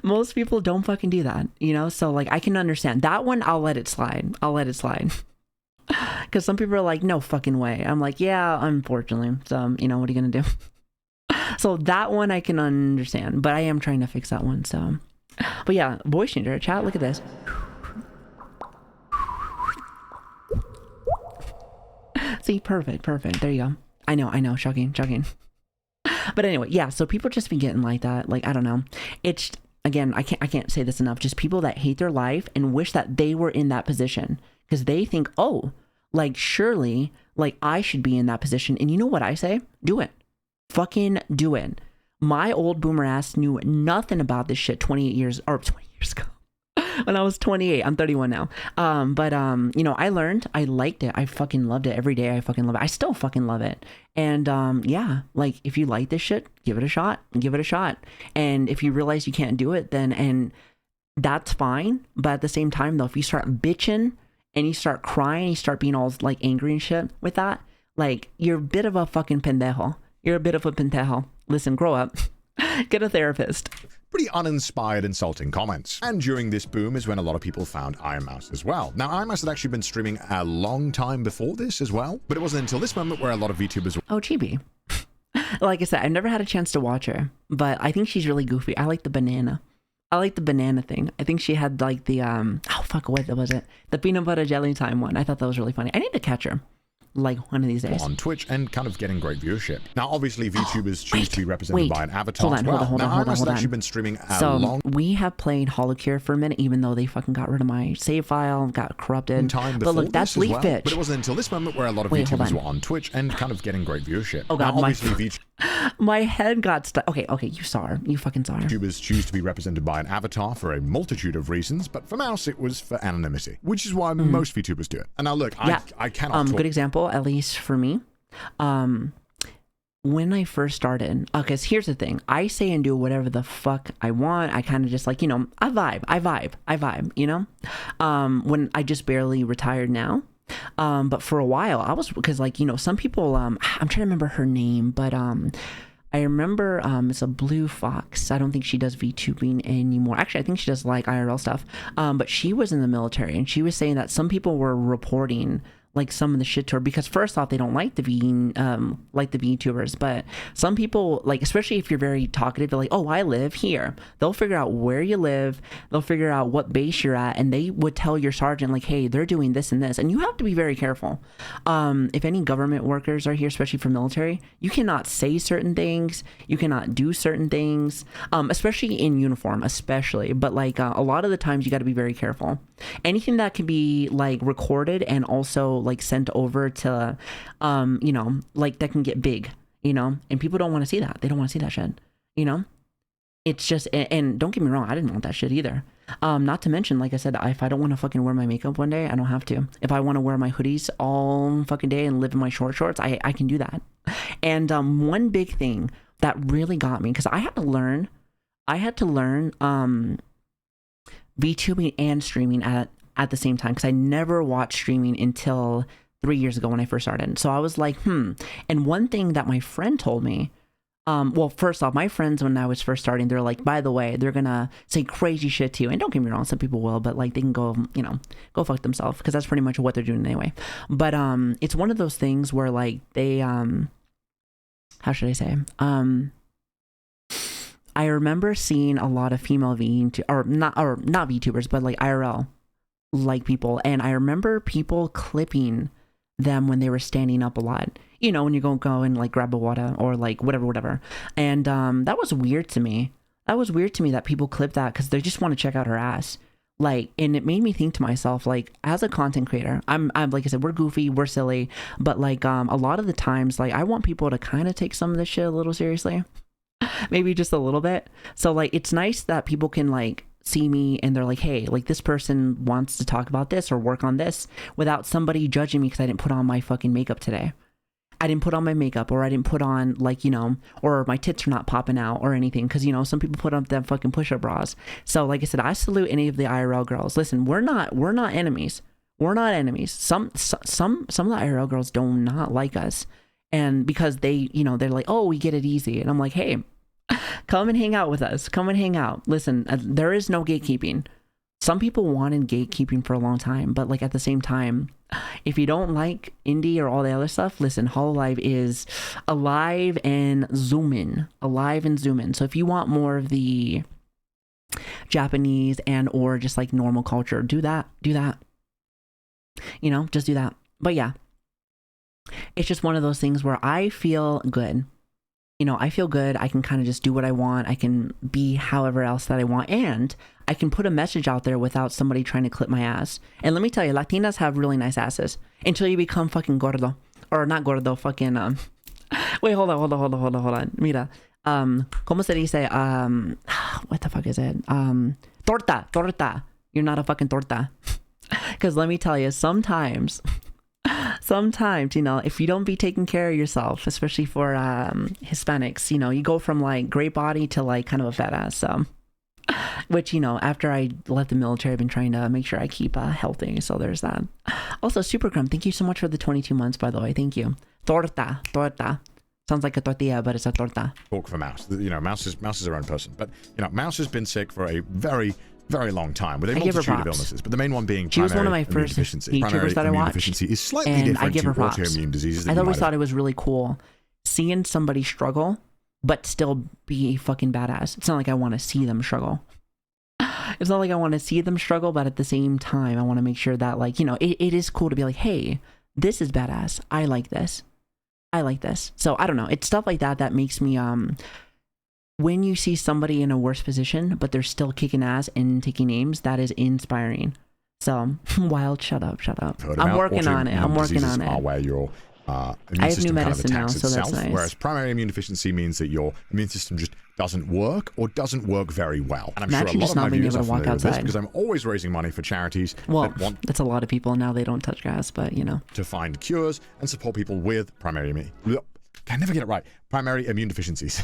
Most people don't fucking do that, you know? So like I can understand that one. I'll let it slide. Because some people are like, no fucking way. I'm like, yeah, unfortunately. So, you know, what are you gonna do? So that one I can understand, but I am trying to fix that one. So, but yeah, voice changer chat. Look at this. See, perfect. There you go. I know. Shocking. But anyway, yeah. So people just be getting like that. Like, I don't know. It's, again, I can't say this enough. Just people that hate their life and wish that they were in that position because they think, oh, like surely, like I should be in that position. And you know what I say? Do it. Fucking do it. My old boomer ass knew nothing about this shit 20 years ago. When I was 28, I'm 31 now. You know, I learned, I liked it. I fucking loved it every day. I fucking love it. I still fucking love it. And yeah, like if you like this shit, give it a shot. And if you realize you can't do it, then, and that's fine. But at the same time though, if you start bitching and you start crying, you start being all like angry and shit with that, like you're a bit of a fucking pendejo. You're a bit of a pendejo. Listen, grow up. Get a therapist.
Pretty uninspired, insulting comments. And during this boom is when a lot of people found Ironmouse as well. Now, Ironmouse had actually been streaming a long time before this as well, but it wasn't until this moment where a lot of VTubers were...
Oh, Chibi. Like I said, I've never had a chance to watch her, but I think she's really goofy. I like the banana. I like the banana thing. I think she had like the, oh fuck, what was it? The peanut butter jelly time one. I thought that was really funny. I need to catch her. Like one of these days
on Twitch and kind of getting great viewership. Now obviously VTubers choose to be represented by an avatar
hold on.
I've actually been streaming
we have played Holocure for a minute, even though they fucking got rid of my save file, got corrupted. But look, that's Leaf Bitch.
But it wasn't until this moment where a lot of VTubers were on Twitch and kind of getting great viewership.
Oh god, my head got stuck. Okay, you saw her. You fucking saw her.
VTubers choose to be represented by an avatar for a multitude of reasons, but for Mouse it was for anonymity, which is why most VTubers do it. And now look, I cannot talk.
Good example, at least for me. When I first started, because here's the thing, I say and do whatever the fuck I want. I kind of just like, you know, I vibe, you know. When I just barely retired now. But for a while I was, because like, you know, some people, I'm trying to remember her name, but I remember it's a Blue Fox. I don't think she does VTubing anymore. Actually, I think she does like IRL stuff. But she was in the military and she was saying that some people were reporting like some of the shit to her because first off they don't like the VTubers, but some people, like especially if you're very talkative, they're like, oh, I live here. They'll figure out where you live, they'll figure out what base you're at, and they would tell your sergeant like, hey, they're doing this and this, and you have to be very careful. If any government workers are here, especially for military, you cannot say certain things, you cannot do certain things, especially in uniform, but like a lot of the times you got to be very careful. Anything that can be like recorded and also like sent over to you know, like that can get big, you know, and people don't want to see that. They don't want to see that shit, you know. It's just, and don't get me wrong, I didn't want that shit either. Not to mention, like I said, if I don't want to fucking wear my makeup one day, I don't have to. If I want to wear my hoodies all fucking day and live in my short shorts, I can do that. And one big thing that really got me, because I had to learn VTubing and streaming at the same time, because I never watched streaming until 3 years ago when I first started. So I was like, And one thing that my friend told me, well, first off, my friends when I was first starting, they're like, by the way, they're gonna say crazy shit to you. And don't get me wrong, some people will, but like they can go, you know, go fuck themselves, because that's pretty much what they're doing anyway. But it's one of those things where like they, how should I say? I remember seeing a lot of female not VTubers, but like IRL like people, and I remember people clipping them when they were standing up a lot, you know, when you go and like grab a water or like whatever, and that was weird to me. That people clip that because they just want to check out her ass, like, and it made me think to myself, like, as a content creator, I'm like I said, we're goofy, we're silly, but like a lot of the times, like, I want people to kind of take some of this shit a little seriously. Maybe just a little bit. So like it's nice that people can like see me and they're like, hey, like this person wants to talk about this or work on this without somebody judging me because I didn't put on my fucking makeup today. I didn't put on my makeup, or I didn't put on, like, you know, or my tits are not popping out or anything, because, you know, some people put up them fucking push-up bras. So like I said, I salute any of the IRL girls. Listen, we're not enemies. We're not enemies. Some of the IRL girls do not like us, and because they, you know, they're like, oh, we get it easy, and I'm like, hey, come and hang out with us. Come and hang out. Listen, there is no gatekeeping. Some people wanted gatekeeping for a long time, but like at the same time, If you don't like indie or all the other stuff, listen, Hololive is alive and zoom in. Alive and zoom in. So if you want more of the Japanese and or just like normal culture, do that. You know, just do that. But yeah, it's just one of those things where I feel good. You know, I feel good. I can kind of just do what I want. I can be however else that I want. And I can put a message out there without somebody trying to clip my ass. And let me tell you, Latinas have really nice asses until you become fucking gordo. Or not gordo, fucking, wait, hold on. Mira, ¿cómo se dice? What the fuck is it? Torta. You're not a fucking torta. Because let me tell you, sometimes, you know, if you don't be taking care of yourself, especially for Hispanics, you know, you go from like great body to like kind of a fat ass. So, which, you know, after I left the military, I've been trying to make sure I keep healthy. So there's that. Also, Super Crumb, thank you so much for the 22 months, by the way. Thank you. Torta. Sounds like a tortilla, but it's a torta.
Talk for Mouse. You know, Mouse is her own person. But, you know, Mouse has been sick for a very, very long time with a multitude of illnesses. But the main one being
she was one of my first
deficiency.
VTubers that I watched.
Deficiency is slightly different to autoimmune diseases.
I always thought it was really cool seeing somebody struggle, but still be a fucking badass. It's not like I want to see them struggle. It's not like I want to see them struggle, but at the same time, I want to make sure that, like, you know, it is cool to be like, hey, this is badass. I like this. So I don't know. It's stuff like that that makes me, when you see somebody in a worse position, but they're still kicking ass and taking names, that is inspiring. So, Wild, shut up. I'm working on it.
Are where your immune system
new
kind of
medicine now,
attacks
so
itself,
that's nice.
whereas primary immune deficiency means that your immune system just doesn't work or doesn't work very well. And I'm sure a lot of my viewers are familiar with this because I'm always raising money for charities that want
that's a lot of people now. They don't touch grass, but you know,
to find cures and support people with primary immune. I never get it right. Primary immune deficiencies.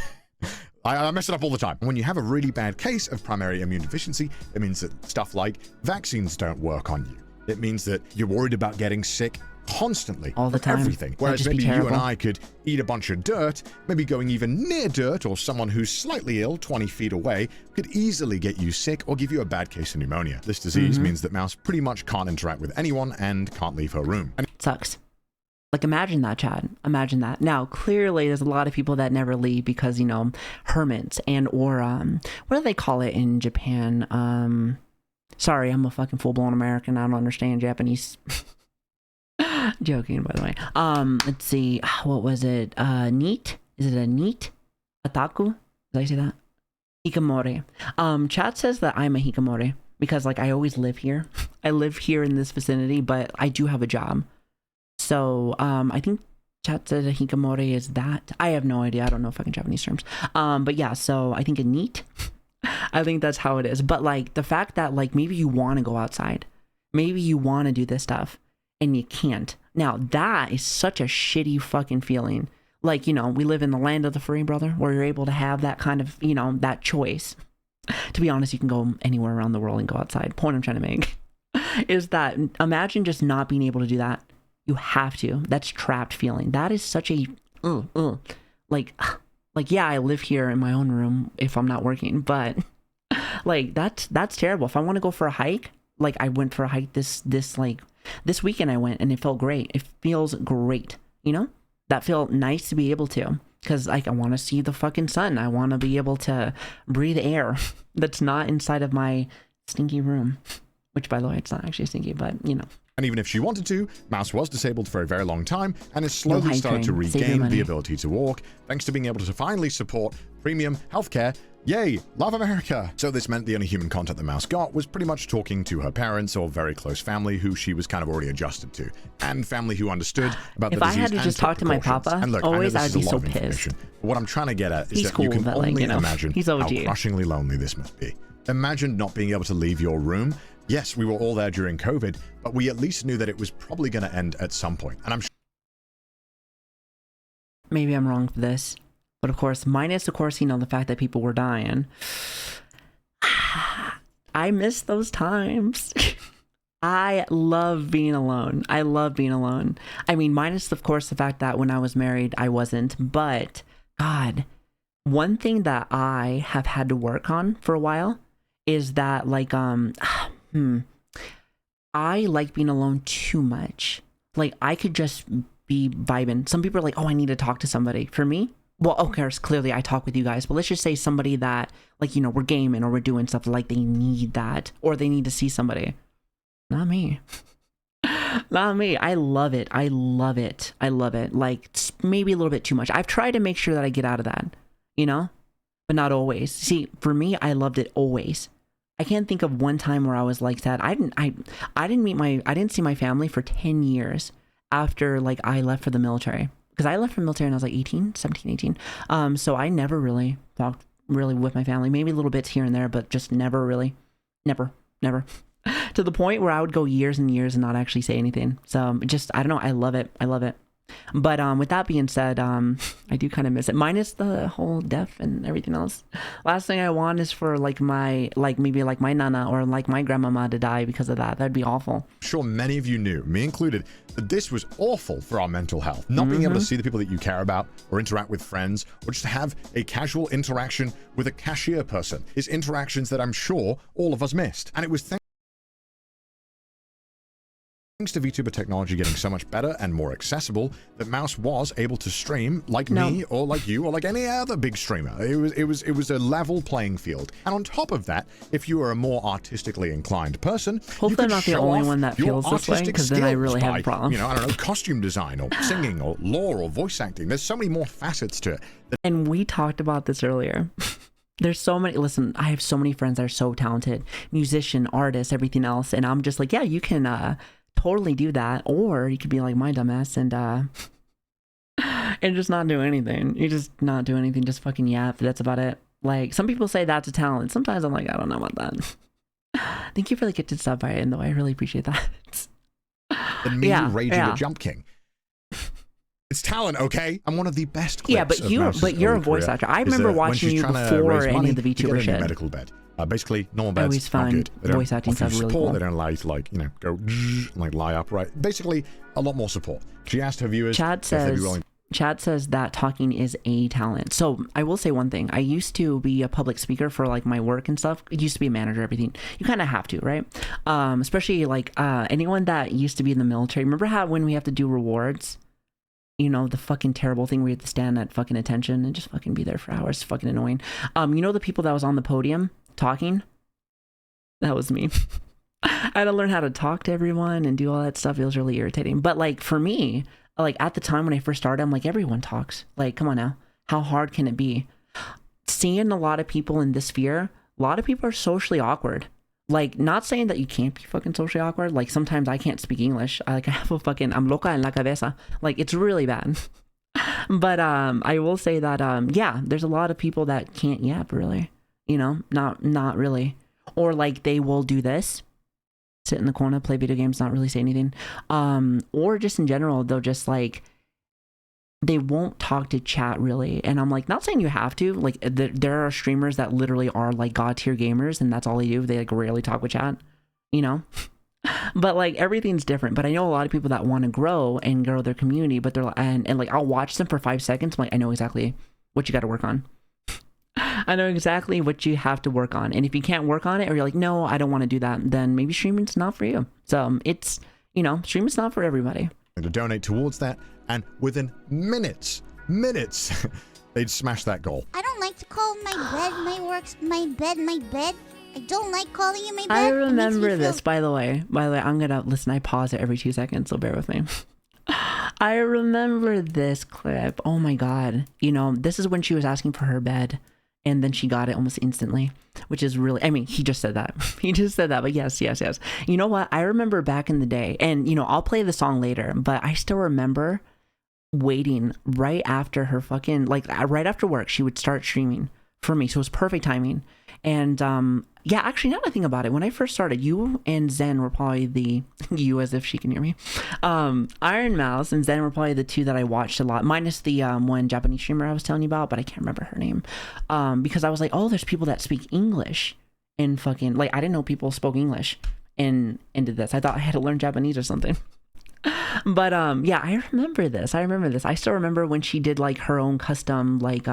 I mess it up all the time. When you have a really bad case of primary immune deficiency, it means that stuff like vaccines don't work on you. It means that you're worried about getting sick constantly
all the time.
Everything. Whereas maybe you and I could eat a bunch of dirt, maybe going even near dirt or someone who's slightly ill 20 feet away could easily get you sick or give you a bad case of pneumonia. This disease means that Mouse pretty much can't interact with anyone and can't leave her room. And
it sucks. Like, imagine that, Chad. Imagine that. Now, clearly, there's a lot of people that never leave because, you know, hermits and or what do they call it in Japan? Sorry, I'm a fucking full-blown American. I don't understand Japanese. Joking, by the way. Let's see. What was it? Neat? Is it a neat? Otaku? Did I say that? Hikikomori. Chat says that I'm a hikikomori because, like, I always live here. I live here in this vicinity, but I do have a job. So, I think chat said a hikikomori is that. I have no idea. I don't know fucking Japanese terms. But yeah, so I think a neat. I think that's how it is. But, like, the fact that, like, maybe you want to go outside. Maybe you want to do this stuff. And you can't. Now, that is such a shitty fucking feeling. Like, you know, we live in the land of the free, brother, where you're able to have that kind of, you know, that choice. To be honest, you can go anywhere around the world and go outside. Point I'm trying to make is that imagine just not being able to do that. You have to. That's trapped feeling. That is such a, like, yeah, I live here in my own room if I'm not working, but like, that's terrible. If I want to go for a hike, like I went for a hike this weekend I went and it felt great. It feels great, you know? That felt nice to be able to, because like I want to see the fucking sun. I want to be able to breathe air that's not inside of my stinky room, which by the way, it's not actually stinky, but you know.
And even if she wanted to, Mouse was disabled for a very long time and has slowly started to regain the ability to walk, thanks to being able to finally support premium healthcare. Yay, love America! So this meant the only human contact that Mouse got was pretty much talking to her parents or very close family who she was kind of already adjusted to, and family who understood about the disease.
If I had to just talk to my papa,
and look,
always
I know this
I'd
is
be
a lot
so
of
pissed.
But what I'm trying to get at is
He's
that
cool,
you can
but,
only
like, you know,
imagine how crushingly lonely this must be. Imagine not being able to leave your room. Yes, we were all there during COVID, but we at least knew that it was probably going to end at some point. And I'm sure
maybe I'm wrong for this, but of course, minus, of course, you know, the fact that people were dying. I miss those times. I love being alone. I mean, minus, of course, the fact that when I was married, I wasn't. But, God, one thing that I have had to work on for a while is that, like, I like being alone too much. like I could just be vibing. Some people are like, oh, I need to talk to somebody. For me, well, of course, clearly I talk with you guys, but let's just say somebody that, like, you know, we're gaming or we're doing stuff, like they need that, or they need to see somebody. Not me. Not me. I love it. I love it. I love it. Like, it's maybe a little bit too much. I've tried to make sure that I get out of that, you know, but not always. See, for me, I loved it always. I can't think of one time where I was like that. I didn't see my family for 10 years after, like, I left for the military. Because I left from the military when I was like 17, 18. So I never really talked really with my family. Maybe little bits here and there, but just never really. Never. To the point where I would go years and years and not actually say anything. So just, I don't know. I love it. I love it. But with that being said, I do kind of miss it. Minus the whole death and everything else. Last thing I want is for like my, like maybe like my nana or like my grandmama to die because of that. That'd be awful.
I'm sure many of you knew, me included, that this was awful for our mental health. Not being able to see the people that you care about or interact with friends or just have a casual interaction with a cashier person is interactions that I'm sure all of us missed. And it was thanks to VTuber technology getting so much better and more accessible that Mouse was able to stream like me or like you or like any other big streamer. It was a level playing field. And on top of that, if you are a more artistically inclined person,
hopefully I'm not the only one that feels this way, because then I really have a problem.
You know, I don't know, costume design or singing or lore or voice acting. There's so many more facets to it.
And we talked about this earlier. There's so many, listen, I have so many friends that are so talented, musician, artist, everything else. And I'm just like, yeah, you can, totally do that, or you could be like my dumbass and just not do anything. You just not do anything, just fucking yap. That's about it. Like, some people say that's a talent. Sometimes I'm like, I don't know about that. Thank you for the gifted sub, Brian, though. I really appreciate that.
And me raging at Jump King. It's talent, okay? I'm one of the best clips
you're a voice actor. I remember watching you before any of the VTuber shit.
Medical bed. Basically, normal beds
always fun.
Good. They
voice acting sounds really
support.
cool.
They don't allow you to, like, you know, go like lie upright. Basically, a lot more support. She asked her viewers.
Chad says that talking is a talent. So I will say one thing. I used to be a public speaker for like my work and stuff. I used to be a manager, everything. You kind of have to, right? Especially like anyone that used to be in the military. Remember how when we have to do rewards? You know, the fucking terrible thing where you have to stand at fucking attention and just fucking be there for hours. It's fucking annoying. You know the people that was on the podium talking? That was me. I had to learn how to talk to everyone and do all that stuff. It was really irritating. But like for me, like at the time when I first started, I'm like, everyone talks. Like, come on now. How hard can it be? Seeing a lot of people in this sphere, a lot of people are socially awkward. Like, not saying that you can't be fucking socially awkward. Like, sometimes I can't speak English. I have a fucking, I'm loca en la cabeza. Like, it's really bad. But I will say that, yeah, there's a lot of people that can't yap, really. You know, not really. Or, like, they will do this. Sit in the corner, play video games, not really say anything. Or just in general, they'll just, like, they won't talk to chat really. And I'm like, not saying you have to. Like, there are streamers that literally are like god tier gamers and that's all they do. They like rarely talk with chat, you know. But like everything's different. But I know a lot of people that want to grow and grow their community, but they're like, and like I'll watch them for 5 seconds. I'm like, I know exactly what you got to work on. I know exactly what you have to work on. And if you can't work on it, or you're like, no, I don't want to do that, then maybe streaming's not for you. So it's, you know, streaming's not for everybody.
To donate towards that, and within minutes, they'd smash that goal.
I don't like to call my bed my works, my bed. I don't like calling you my bed.
I remember this, by the way. I'm gonna listen. I pause it every 2 seconds, so bear with me. I remember this clip. Oh my god. You know, this is when she was asking for her bed. And then she got it almost instantly, which is really, I mean, he just said that. But yes. You know what? I remember back in the day, and, you know, I'll play the song later, but I still remember waiting right after her fucking, like, right after work, she would start streaming for me. So it was perfect timing. And, yeah, actually, now that I think about it, when I first started, you and Zen were probably you as if she can hear me. Ironmouse and Zen were probably the two that I watched a lot, minus the one Japanese streamer I was telling you about, but I can't remember her name. Because I was like, oh, there's people that speak English and fucking, like, I didn't know people spoke English and did this. I thought I had to learn Japanese or something. But yeah, I remember this. I still remember when she did like her own custom, like,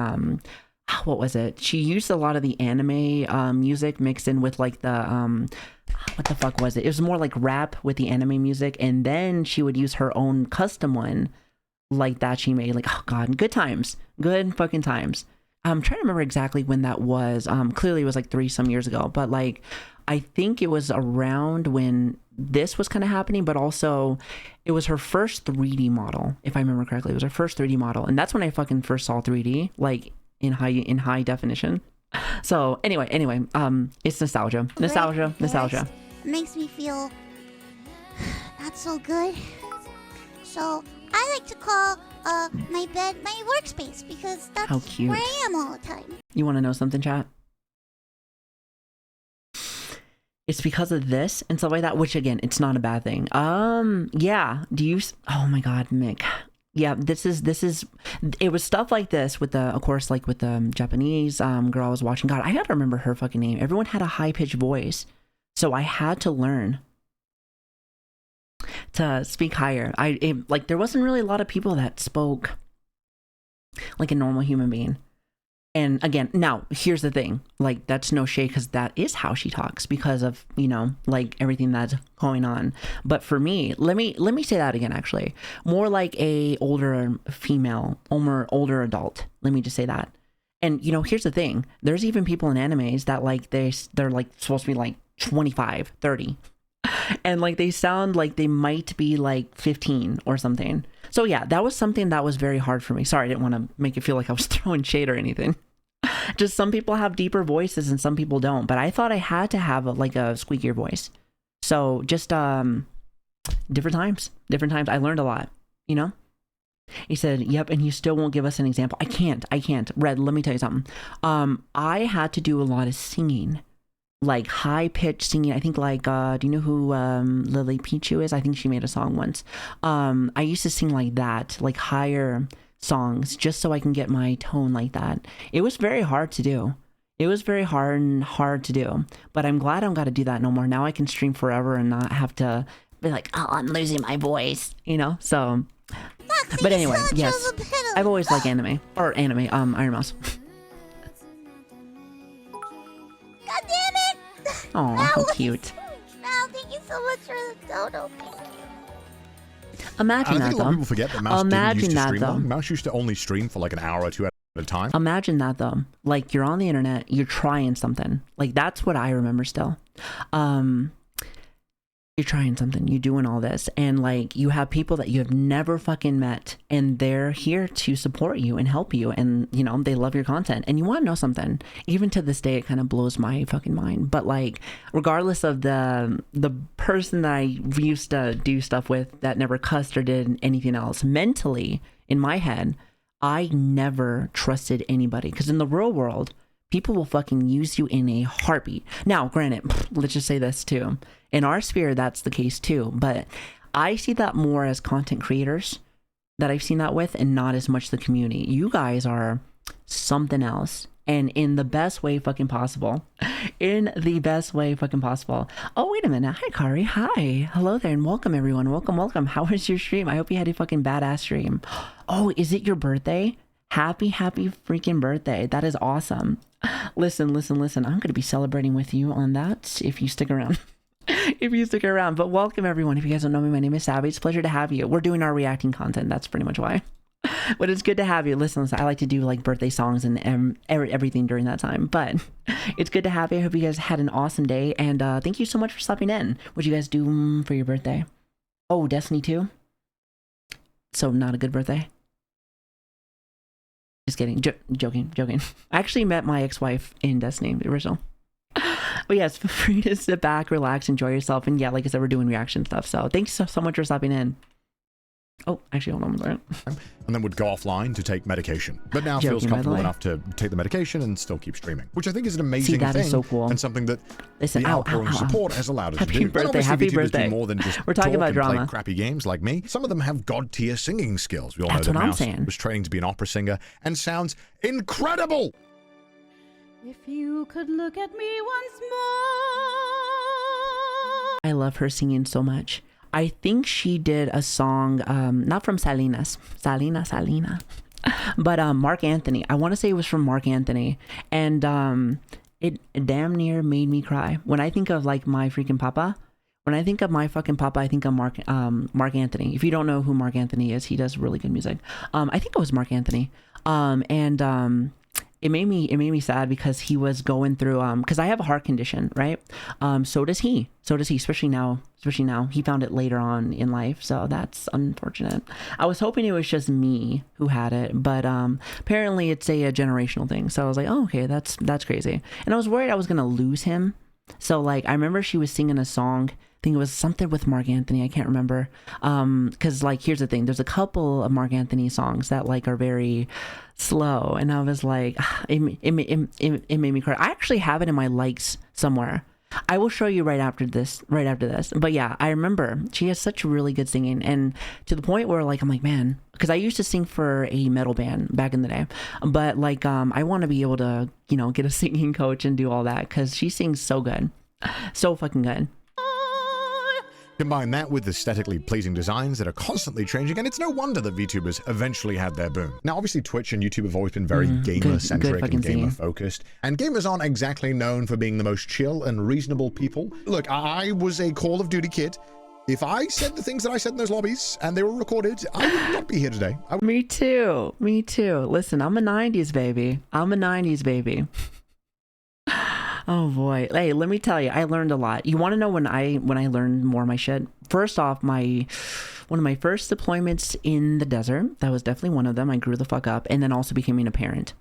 what was it? She used a lot of the anime music mixed in with like the what the fuck was it? It was more like rap with the anime music, and then she would use her own custom one like that she made. Like, oh god, good times, good fucking times. I'm trying to remember exactly when that was. Clearly it was like 3 some years ago, but like I think it was around when this was kind of happening, but also it was her first 3D model, if I remember correctly. It was her first 3D model, and that's when I fucking first saw 3D, like in high definition. So anyway, it's nostalgia. Nostalgia.
It makes me feel not so good. So I like to call my bed my workspace because that's
how cute.
Where I am all the time.
You want to know something, chat? It's because of this and stuff like that, which again, it's not a bad thing. Yeah. Oh my god, Mick. Yeah, this is it was stuff like this with the, of course, like with the Japanese girl I was watching. God, I gotta remember her fucking name. Everyone had a high-pitched voice, so I had to learn to speak higher. Like there wasn't really a lot of people that spoke like a normal human being. And again, now here's the thing, like that's no shade because that is how she talks because of, you know, like everything that's going on. But for me, let me say that again, actually, more like a older female, older adult. Let me just say that. And you know, here's the thing, there's even people in animes that like they're like supposed to be like 25, 30. And like they sound like they might be like 15 or something. So yeah, that was something that was very hard for me. Sorry, I didn't want to make it feel like I was throwing shade or anything. Just some people have deeper voices and some people don't. But I thought I had to have like a squeakier voice. So just different times. I learned a lot, you know? He said, yep, and you still won't give us an example. I can't. Red, let me tell you something. I had to do a lot of singing. Like high-pitched singing. I think like do you know who Lily Pichu is? I think she made a song once. I used to sing like that, like higher songs, just so I can get my tone like that. It was very hard to do. It was very hard to do, but I'm glad I don't got to do that no more. Now I can stream forever and not have to be like, oh, I'm losing my voice, you know? So but anyway, yes, I've always liked anime Ironmouse.
God damn it!
Oh, how cute.
Now, thank you so much for the dodo.
Imagine that,
I think a lot of people forget that Mouse didn't used to stream long. Mouse used to only stream for like an hour or two at a time.
Imagine that though. Like you're on the internet, you're trying something. Like that's what I remember still. You're trying something, you're doing all this, and like you have people that you have never fucking met, and they're here to support you and help you, and you know they love your content. And you want to know something? Even to this day, it kind of blows my fucking mind. But like, regardless of the person that I used to do stuff with that never cussed or did anything else, mentally in my head, I never trusted anybody because in the real world, people will fucking use you in a heartbeat. Now, granted, let's just say this too. In our sphere, that's the case too. But I see that more as content creators that I've seen that with and not as much the community. You guys are something else. And in the best way fucking possible. In the best way fucking possible. Oh, wait a minute. Hi, Kari. Hi. Hello there and welcome, everyone. Welcome. How was your stream? I hope you had a fucking badass stream. Oh, is it your birthday? Happy freaking birthday. That is awesome. Listen. I'm going to be celebrating with you on that if you stick around. But welcome everyone. If you guys don't know me, my name is Savii. It's a pleasure to have you. We're doing our reacting content. That's pretty much why. But it's good to have you. Listen, I like to do like birthday songs and everything during that time. But it's good to have you. I hope you guys had an awesome day. And thank you so much for stopping in. What'd you guys do for your birthday? Oh, Destiny 2? So not a good birthday? Just kidding. Joking. I actually met my ex-wife in Destiny, the original. But yes, feel free to sit back, relax, enjoy yourself. And yeah, like I said, we're doing reaction stuff. So thanks so much for stopping in. Oh, actually, hold on a second.
And then would go offline to take medication. But now feels comfortable enough to take the medication and still keep streaming, which I think is an amazing thing.
Is so cool.
And something that the outpouring support has allowed us to do.
Happy birthday.
Do more than just
we're talking about drama.
Play crappy games like me. Some of them have god-tier singing skills. We all
That's
know that
what
Mouse
I'm saying.
was training to be an opera singer and sounds incredible.
If you could look at me once more.
I love her singing so much. I think she did a song, not from Salina. But Mark Anthony, I want to say it was from Mark Anthony, and it damn near made me cry. When I think of like my freaking papa, when I think of my fucking papa, I think of Mark Anthony. If you don't know who Mark Anthony is, he does really good music. I think it was Mark Anthony. It made me sad because he was going through because I have a heart condition, right? So does he, especially now he found it later on in life, so that's unfortunate. I was hoping it was just me who had it, but apparently it's a generational thing. So I was like, oh, okay, that's crazy. And I was worried I was gonna lose him. So like I remember she was singing a song, I think it was something with Mark Anthony, I can't remember, because like here's the thing, there's a couple of Mark Anthony songs that like are very slow, and I was like, it made me cry. I actually have it in my likes somewhere. I will show you right after this. But yeah, I remember she has such really good singing, and to the point where like I'm like, man, because I used to sing for a metal band back in the day, but like I want to be able to, you know, get a singing coach and do all that because she sings so good, so fucking good.
Combine that with aesthetically pleasing designs that are constantly changing, and it's no wonder that VTubers eventually had their boom. Now, obviously, Twitch and YouTube have always been very gamer-centric and gamer-focused, and gamers aren't exactly known for being the most chill and reasonable people. Look, I was a Call of Duty kid. If I said the things that I said in those lobbies and they were recorded, I would not be here today.
Me too. Listen, I'm a 90s baby. Oh boy. Hey, let me tell you, I learned a lot. You want to know when I learned more of my shit? First off, one of my first deployments in the desert, that was definitely one of them. I grew the fuck up, and then also becoming a parent.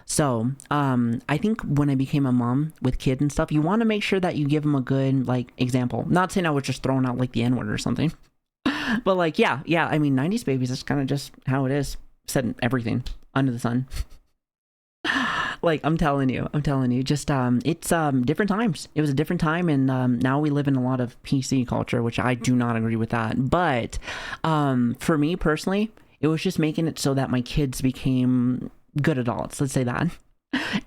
So, I think when I became a mom with kids and stuff, you want to make sure that you give them a good like example. Not saying I was just throwing out like the N-word or something. But like, yeah, I mean, 90s babies, that's kind of just how it is. Said everything under the sun. Like I'm telling you, just it's different times. It was a different time, and now we live in a lot of PC culture, which I do not agree with that. But for me personally, it was just making it so that my kids became good adults, let's say that.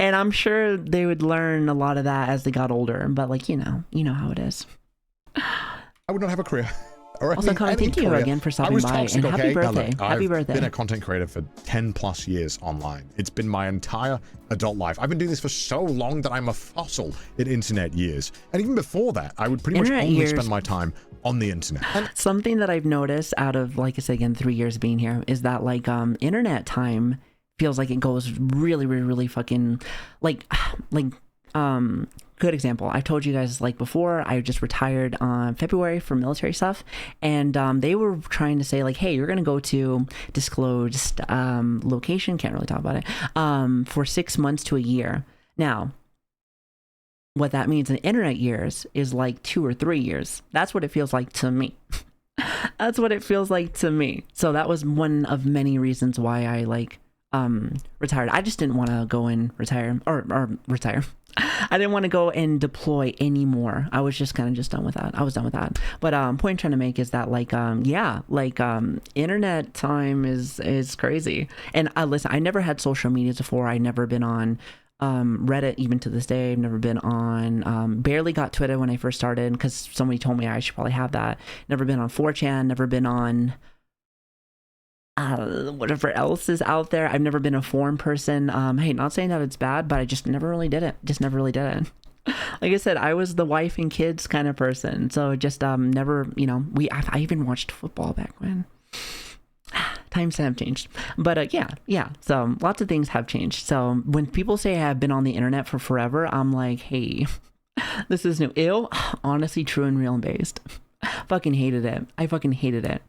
And I'm sure they would learn a lot of that as they got older, but like you know how it is.
I would not have a career.
Also, Connie, thank you again for stopping by, and happy birthday. Happy birthday.
I've been a content creator for 10 plus years online. It's been my entire adult life. I've been doing this for so long that I'm a fossil in internet years. And even before that, I would pretty much only spend my time on the internet. And
something that I've noticed out of, like I said again, 3 years being here, is that like internet time feels like it goes really fucking like good example. I told you guys like before, I just retired on February for military stuff, and they were trying to say like, hey, you're gonna go to disclosed location, can't really talk about it, for 6 months to a year. Now what that means in internet years is like 2 or 3 years. That's what it feels like to me. That's what it feels like to me. So that was one of many reasons why I like retired. I just didn't want to go and retire or retire. I didn't want to go and deploy anymore. I was just kind of just done with that. I was done with that. But point I'm trying to make is that like internet time is crazy. And listen, I never had social media before. I never been on Reddit even to this day. I've never been on barely got Twitter when I first started because somebody told me I should probably have that. Never been on 4chan, never been on whatever else is out there. I've never been a forum person. Hey, not saying that it's bad, but I just never really did it. Like I said, I was the wife and kids kind of person, so just never, you know, I even watched football back when. Times have changed, but yeah, so lots of things have changed. So when people say I have been on the internet for forever, I'm like, hey, this is new. Ew. Honestly, true and real and based. Fucking hated it. I fucking hated it.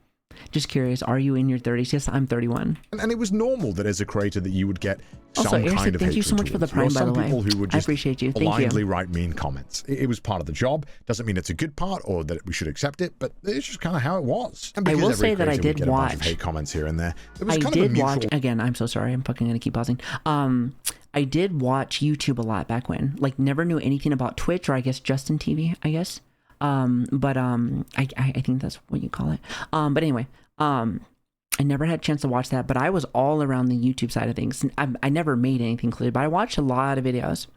Just curious, are you in your 30s? Yes, I'm 31.
And it was normal that as a creator that you would get some
also,
kind of
thank you so much for the prime, by the way.
People who would just
I appreciate you. Thank
blindly
you.
write mean comments. It was part of the job. Doesn't mean it's a good part or that we should accept it, but it's just kind of how it was. And
I will say that I did watch.
A bunch of hate comments here and there. It was
I
kind of a
did
mutual...
watch again. I'm so sorry. I'm fucking gonna keep pausing. I did watch YouTube a lot back when. Like, never knew anything about Twitch, or I guess Justin TV. I guess. But I think that's what you call it. But anyway, I never had a chance to watch that, but I was all around the YouTube side of things. I never made anything clear, but I watched a lot of videos.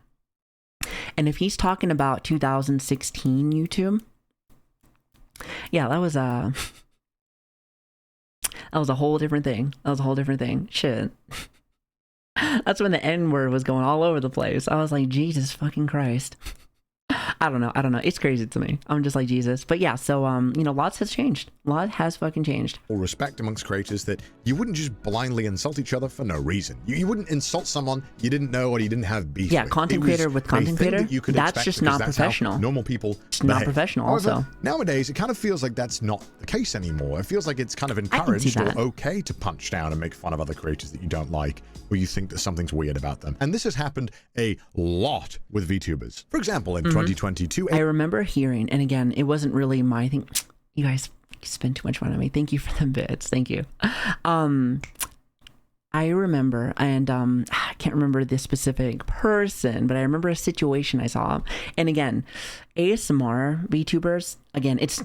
And if he's talking about 2016 YouTube, yeah, that That was a whole different thing. That was a whole different thing. Shit. That's when the N word was going all over the place. I was like, Jesus fucking Christ. I don't know. It's crazy to me. I'm just like, Jesus. But yeah, so lots has changed. A lot has fucking changed.
Or respect amongst creators that you wouldn't just blindly insult each other for no reason. You wouldn't insult someone you didn't know or you didn't have beef
Yeah,
with.
content creator with content creator. That's just not professional.
Normal people.
It's not professional.
However,
also,
nowadays it kind of feels like that's not the case anymore. It feels like it's kind of encouraged or okay to punch down and make fun of other creators that you don't like, or you think that something's weird about them. And this has happened a lot with VTubers. For example, in 2022,
I remember hearing, and again, it wasn't really my thing. You guys spend too much money on me. Thank you for the bits. Thank you. I remember, and I can't remember the specific person, but I remember a situation I saw. And again, ASMR VTubers, again, it's,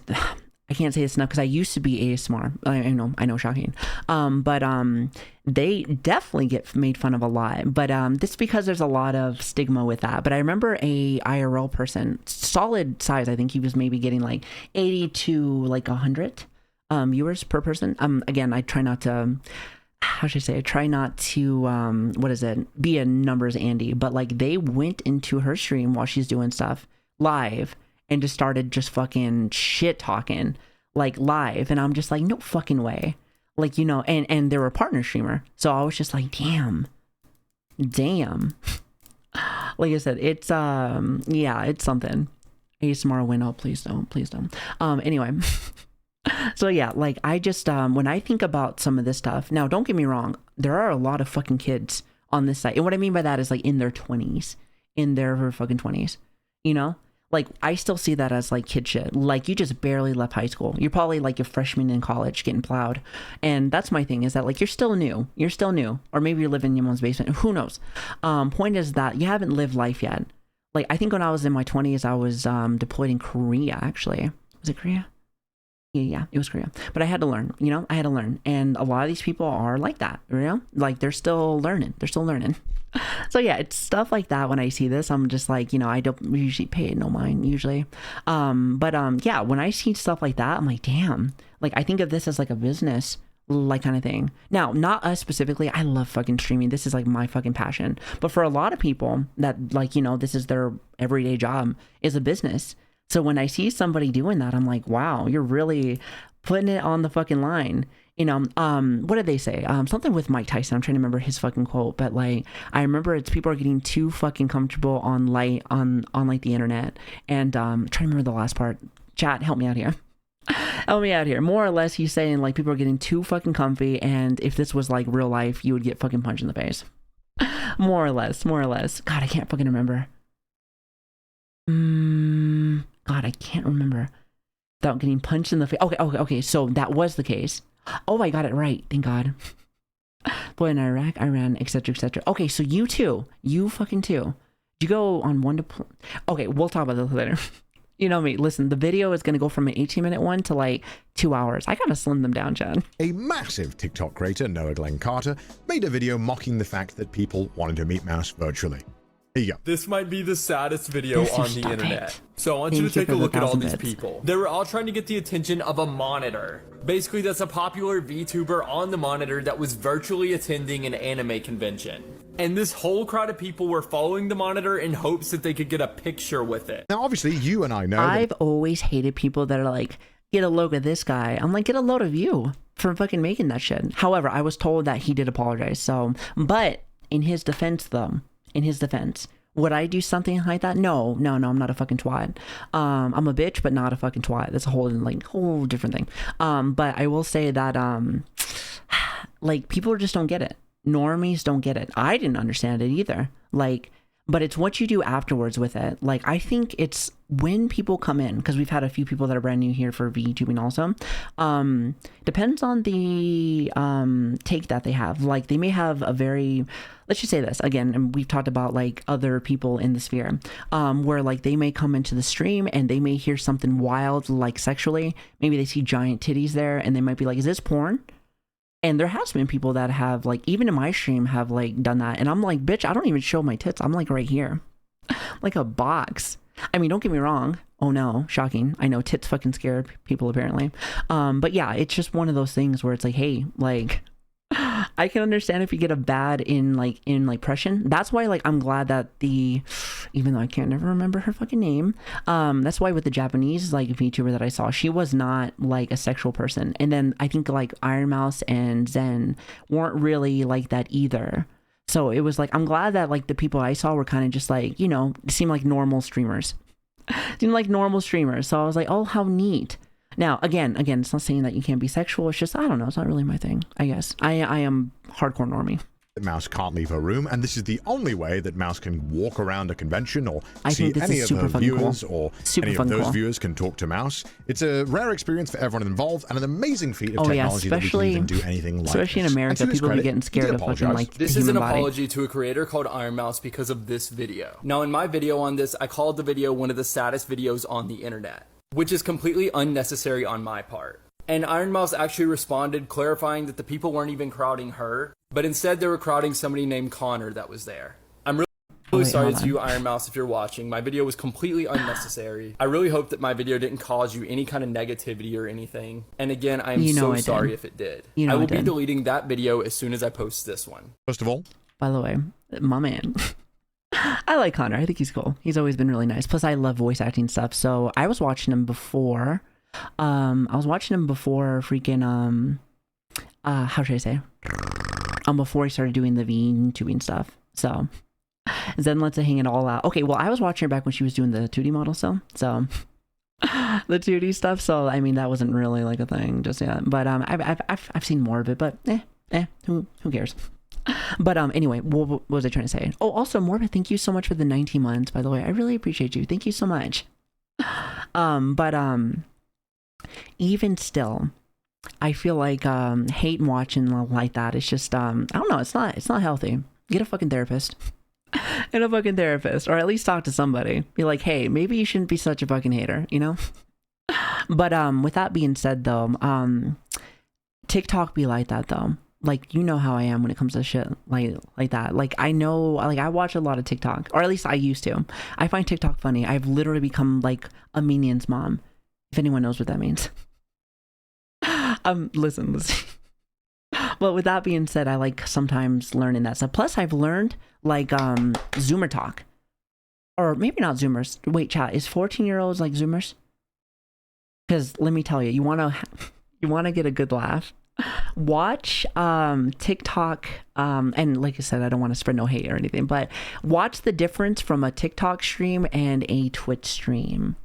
I can't say it's enough because I used to be ASMR. I know, shocking. But they definitely get made fun of a lot. But this because there's a lot of stigma with that. But I remember a IRL person, solid size. I think he was maybe getting like 80 to like 100 viewers per person. Again, I try not to. How should I say? I try not to, be a numbers Andy, but like they went into her stream while she's doing stuff live and just started just fucking shit talking like live. And I'm just like, no fucking way. Like, and they were a partner streamer. So I was just like, damn. Like I said, it's, it's something. ASMR win. Oh, please don't. Anyway. So yeah, like I just, when I think about some of this stuff, now don't get me wrong, there are a lot of fucking kids on this site. And what I mean by that is like in their 20s, like I still see that as like kid shit. Like you just barely left high school. You're probably like a freshman in college getting plowed. And that's my thing is that like, you're still new, or maybe you're living in your mom's basement. Who knows? Point is that you haven't lived life yet. Like I think when I was in my 20s, I was deployed in Korea, actually. Was it Korea? Yeah, it was Korea. But I had to learn, And a lot of these people are like that, Like they're still learning. So yeah, it's stuff like that. When I see this, I'm just like, I don't usually pay it no mind usually. Yeah, when I see stuff like that, I'm like, damn. Like I think of this as like a business like kind of thing. Now, not us specifically. I love fucking streaming. This is like my fucking passion. But for a lot of people that like, this is their everyday job is a business. So when I see somebody doing that, I'm like, wow, you're really putting it on the fucking line. What did they say? Something with Mike Tyson. I'm trying to remember his fucking quote, but like, I remember it's people are getting too fucking comfortable on like the internet. And trying to remember the last part. Chat, help me out here. More or less, he's saying like people are getting too fucking comfy, and if this was like real life, you would get fucking punched in the face. More or less. God, I can't fucking remember. God, I can't remember. Without getting punched in the face. Okay. So that was the case. Oh, I got it right. Thank God. Boy, in Iraq, Iran, etc., etc. Okay, so you too. You fucking too. Did you go on one to... Okay, we'll talk about this later. You know me. Listen, the video is going to go from an 18-minute one to like 2 hours. I gotta slim them down, Chad.
A massive TikTok creator, Noah Glenn Carter, made a video mocking the fact that people wanted to meet Mouse virtually. Here you go.
This might be the saddest video on the internet. So I want you to take a look at all these people. They were all trying to get the attention of a monitor. Basically, that's a popular VTuber on the monitor that was virtually attending an anime convention. And this whole crowd of people were following the monitor in hopes that they could get a picture with it.
Now, obviously, you and I know
I've always hated people that are like, get a load of this guy. I'm like, get a load of you for fucking making that shit. However, I was told that he did apologize. So, but in his defense, would I do something like that? No, I'm not a fucking twat. I'm a bitch, but not a fucking twat. That's a whole different thing. But I will say that, like, people just don't get it. Normies don't get it. I didn't understand it either. Like, but it's what you do afterwards with it. Like, I think it's when people come in, because we've had a few people that are brand new here for VTubing also. Depends on the take that they have. Like, they may have a very, let's just say this again, and we've talked about like other people in the sphere, where like they may come into the stream and they may hear something wild, like sexually. Maybe they see giant titties there, and they might be like, "Is this porn?" And there has been people that have, like, even in my stream have, like, done that. And I'm like, bitch, I don't even show my tits. I'm, like, right here. Like a box. I mean, don't get me wrong. Oh no, shocking. I know tits fucking scare people apparently. But yeah, it's just one of those things where it's like, hey, like, I can understand if you get a bad in impression. That's why, like, I'm glad that even though I can't never remember her fucking name, that's why with the Japanese like VTuber that I saw, she was not like a sexual person. And then I think like Ironmouse and Zen weren't really like that either. So it was like, I'm glad that like the people I saw were kind of just like, you know, seemed like normal streamers. Seemed like normal streamers. So I was like, oh, how neat. Now, again, it's not saying that you can't be sexual. It's just, I don't know. It's not really my thing, I guess. I am hardcore normie.
Mouse can't leave her room, and this is the only way that Mouse can walk around a convention or see
think this
any
is
of her
super
viewers,
cool.
or
Super
any of
fun
those
cool.
viewers can talk to Mouse. It's a rare experience for everyone involved, and an amazing feat of
Oh, yeah,
technology that we can even do anything like
especially in
this.
America,
And to his
people be
credit,
getting
he
scared
did
of fucking
apologize.
like
This
the
is an
human body.
apology to a creator called Ironmouse because of this video. Now, in my video on this, I called the video one of the saddest videos on the internet, which is completely unnecessary on my part. And Ironmouse actually responded, clarifying that the people weren't even crowding her, but instead they were crowding somebody named Connor that was there. I'm really sorry to you, Ironmouse, if you're watching. My video was completely unnecessary. I really hope that my video didn't cause you any kind of negativity or anything. And again, I am so sorry if it did. I will be deleting that video as soon as I post this one.
First of all,
by the way, my man. I like Connor. I think he's cool. He's always been really nice. Plus, I love voice acting stuff. So I was watching him before. Freaking how should I say? Before he started doing the VTubing stuff. So Zen lets it hang it all out. Okay, well, I was watching her back when she was doing the 2D model still. So the 2D stuff. So I mean, that wasn't really like a thing just yet. But I've seen more of it. But who cares? But anyway, what was I trying to say? Oh, also, Morbid, thank you so much for the 19 months. By the way, I really appreciate you. Thank you so much. Even still, I feel like hate watching like that. It's just I don't know. It's not healthy. Get a fucking therapist. Get a fucking therapist, or at least talk to somebody. Be like, hey, maybe you shouldn't be such a fucking hater, you know? But with that being said, though, TikTok be like that though. Like, you know how I am when it comes to shit like that. Like, I know, like, I watch a lot of TikTok, or at least I used to. I find TikTok funny. I've literally become like a Minion's mom, if anyone knows what that means. Listen. But with that being said, I like sometimes learning that stuff. Plus, I've learned like Zoomer talk, or maybe not Zoomers. Wait, chat, is 14-year-olds like Zoomers? Because let me tell you, you want to get a good laugh. Watch TikTok, and like I said, I don't want to spread no hate or anything, but watch the difference from a TikTok stream and a Twitch stream.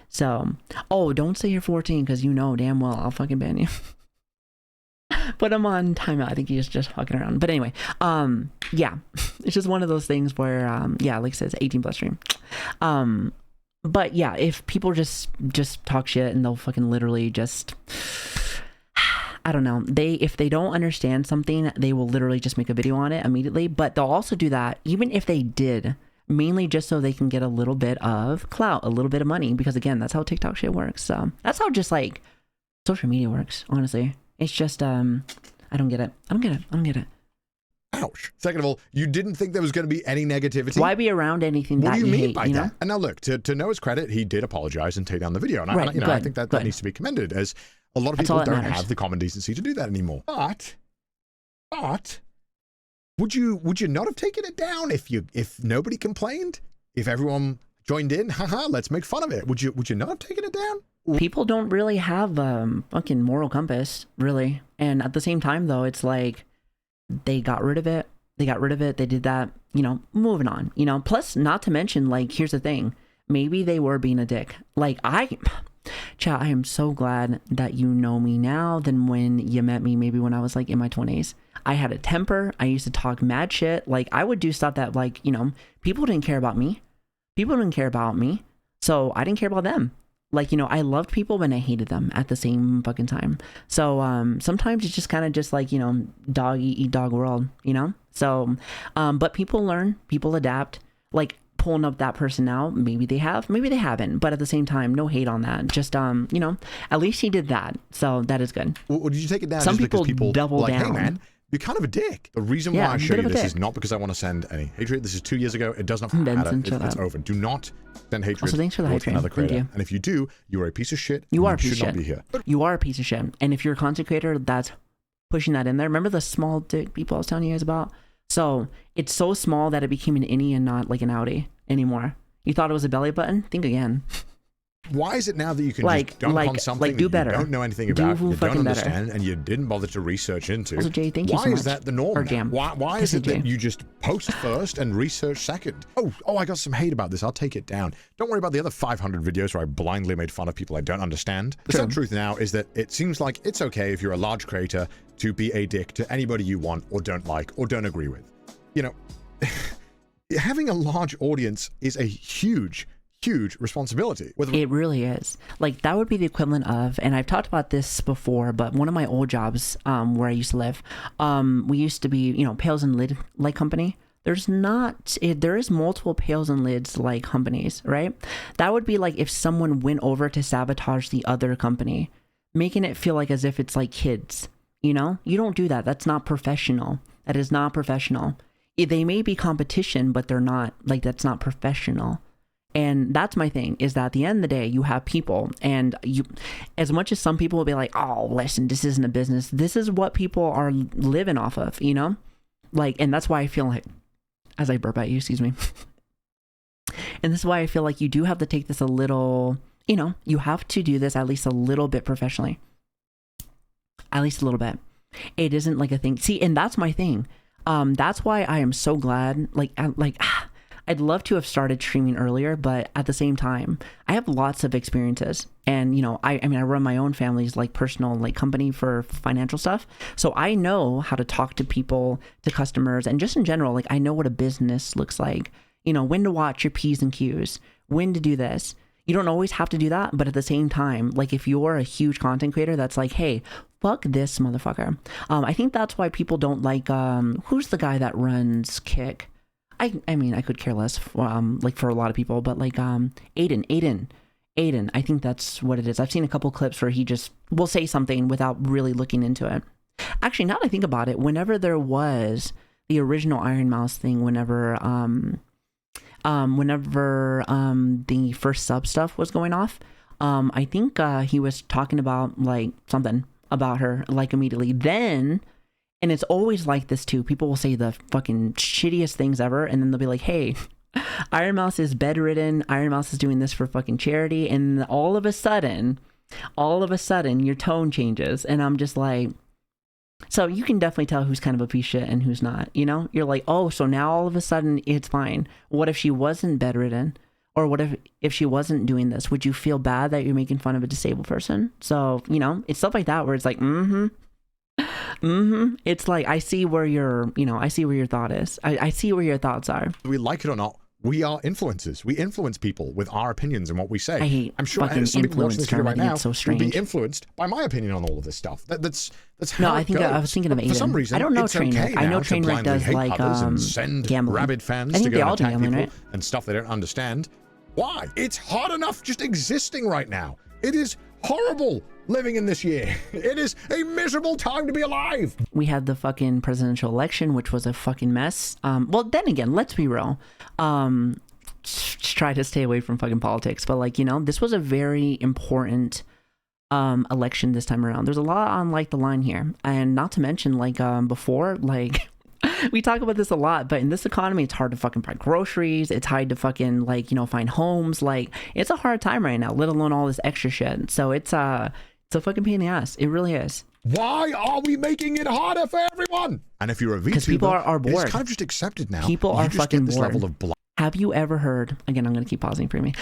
So, oh, don't say you're 14 because you know damn well I'll fucking ban you. Put him on timeout. I think he's just fucking around. But anyway, yeah, it's just one of those things where, yeah, like it says, 18 plus stream. But yeah, if people just talk shit and they'll fucking literally just, I don't know, if they don't understand something, they will literally just make a video on it immediately. But they'll also do that even if they did, mainly just so they can get a little bit of clout, a little bit of money, because again, that's how TikTok shit works. So that's how just like social media works, honestly. It's just I don't get it. I don't get it.
Ouch. Second of all, you didn't think there was going to be any negativity?
Why be around anything
what
that
do you mean
hate,
by
you
that?
know?
And now look, to Noah's credit, he did apologize and take down the video. And
right,
I think that needs to be commended, as a lot of people don't have the common decency to do that anymore. But would you not have taken it down if nobody complained? If everyone joined in, haha, let's make fun of it. Would you not have taken it down?
People don't really have fucking moral compass, really. And at the same time, though, it's like they got rid of it. They did that, you know, moving on, you know. Plus, not to mention, like, here's the thing. Maybe they were being a dick. Like, chat, I am so glad that you know me now than when you met me maybe when I was, like, in my 20s. I had a temper. I used to talk mad shit. Like, I would do stuff that, like, you know, people didn't care about me. So I didn't care about them. Like, you know, I loved people and I hated them at the same fucking time. So sometimes it's just kind of just like, you know, dog eat dog world, you know? So, but people learn, people adapt. Like, pulling up that person now, maybe they have, maybe they haven't. But at the same time, no hate on that. Just, you know, at least he did that. So that is good.
Well, did you take it down?
Some
just
people
because people
double
like,
down.
Hey man, you're kind of a dick. The reason why I show you this is not because I want to send any hatred. This is 2 years ago. It does not matter. It's over. Do not send hatred
also, thanks for the
towards another creator. And if you do, you are a piece of shit.
You are a piece of
shit. Not
shit.
be here.
You are a piece of shit. And if you're a content creator that's pushing that in there, remember the small dick people I was telling you guys about? So it's so small that it became an innie and not like an outie anymore. You thought it was a belly button? Think again.
Why is it now that you can just dunk on something
do
that
better.
you don't know anything about, you don't understand,
better.
and you didn't bother to research into?
Also, Jay, thank you so much.
Why is that the norm? Why is it that you just post first and research second? Oh, I got some hate about this. I'll take it down. Don't worry about the other 500 videos where I blindly made fun of people I don't understand. The sad truth now is that it seems like it's okay if you're a large creator to be a dick to anybody you want or don't like or don't agree with. You know, having a large audience is a huge responsibility.
It really is. Like, that would be the equivalent of, and I've talked about this before, but one of my old jobs where I used to live, we used to be, pails and lid like company. There is multiple pails and lids like companies, right? That would be like if someone went over to sabotage the other company, making it feel like as if it's like kids, you don't do that. That's not professional. That is not professional. They may be competition, but they're not, like, that's not professional. And that's my thing, is that at the end of the day, you have people, and you, as much as some people will be like, oh, listen, this isn't a business. This is what people are living off of, like, and that's why I feel like, as I burp at you, excuse me. And this is why I feel like you do have to take this a little, you have to do this at least a little bit professionally. At least a little bit. It isn't like a thing. See, and that's my thing. That's why I am so glad, I'd love to have started streaming earlier, but at the same time, I have lots of experiences. And, I run my own family's personal company for financial stuff. So I know how to talk to people, to customers, and just in general, I know what a business looks like, when to watch your P's and Q's, when to do this. You don't always have to do that, but at the same time, if you're a huge content creator that's like, hey, fuck this motherfucker. I think that's why people don't like, who's the guy that runs Kick? I could care less for a lot of people, but Aiden, I think that's what it is. I've seen a couple clips where he just will say something without really looking into it. Actually, now that I think about it, whenever there was the original Ironmouse thing, whenever the first sub stuff was going off, I think he was talking about something about her immediately then. And it's always like this too. People will say the fucking shittiest things ever, and then they'll be like, hey, Ironmouse is bedridden, Ironmouse is doing this for fucking charity, and all of a sudden your tone changes. And I'm just like, so you can definitely tell who's kind of a piece of shit and who's not, You're like, oh, so now all of a sudden it's fine. What if she wasn't bedridden? Or what if she wasn't doing this? Would you feel bad that you're making fun of a disabled person? So, it's stuff like that where it's like, it's like, I see where your thought is. I see where your thoughts are.
We like it or not, we are influencers. We influence people with our opinions and what we say.
I'm sure some people watching this video right now
will be influenced by my opinion on all of this stuff. That's how
no,
it goes.
I was thinking of Aiden.
For some reason,
I don't know
it's
Trainwreck.
Okay
I know
now to
Trainwreck does
blindly hate others and send
gambling.
rabid fans
I think
to
they
go
all
and
do
attack
gambling,
people
right?
and stuff they don't understand. Why? It's hard enough just existing right now. It is horrible living in this year. It is a miserable time to be alive.
We had the fucking presidential election, which was a fucking mess. Well, then again, let's be real. Try to stay away from fucking politics, but this was a very important election this time around. There's a lot on the line here, and not to mention before we talk about this a lot, but in this economy, it's hard to fucking buy groceries. It's hard to fucking find homes. It's a hard time right now, let alone all this extra shit. So it's a fucking pain in the ass. It really is.
Why are we making it harder for everyone? And if you're a VTuber,
because people are bored.
It's kind of just accepted now.
People are fucking
this
bored.
Level of
have you ever heard, again, I'm going to keep pausing for me.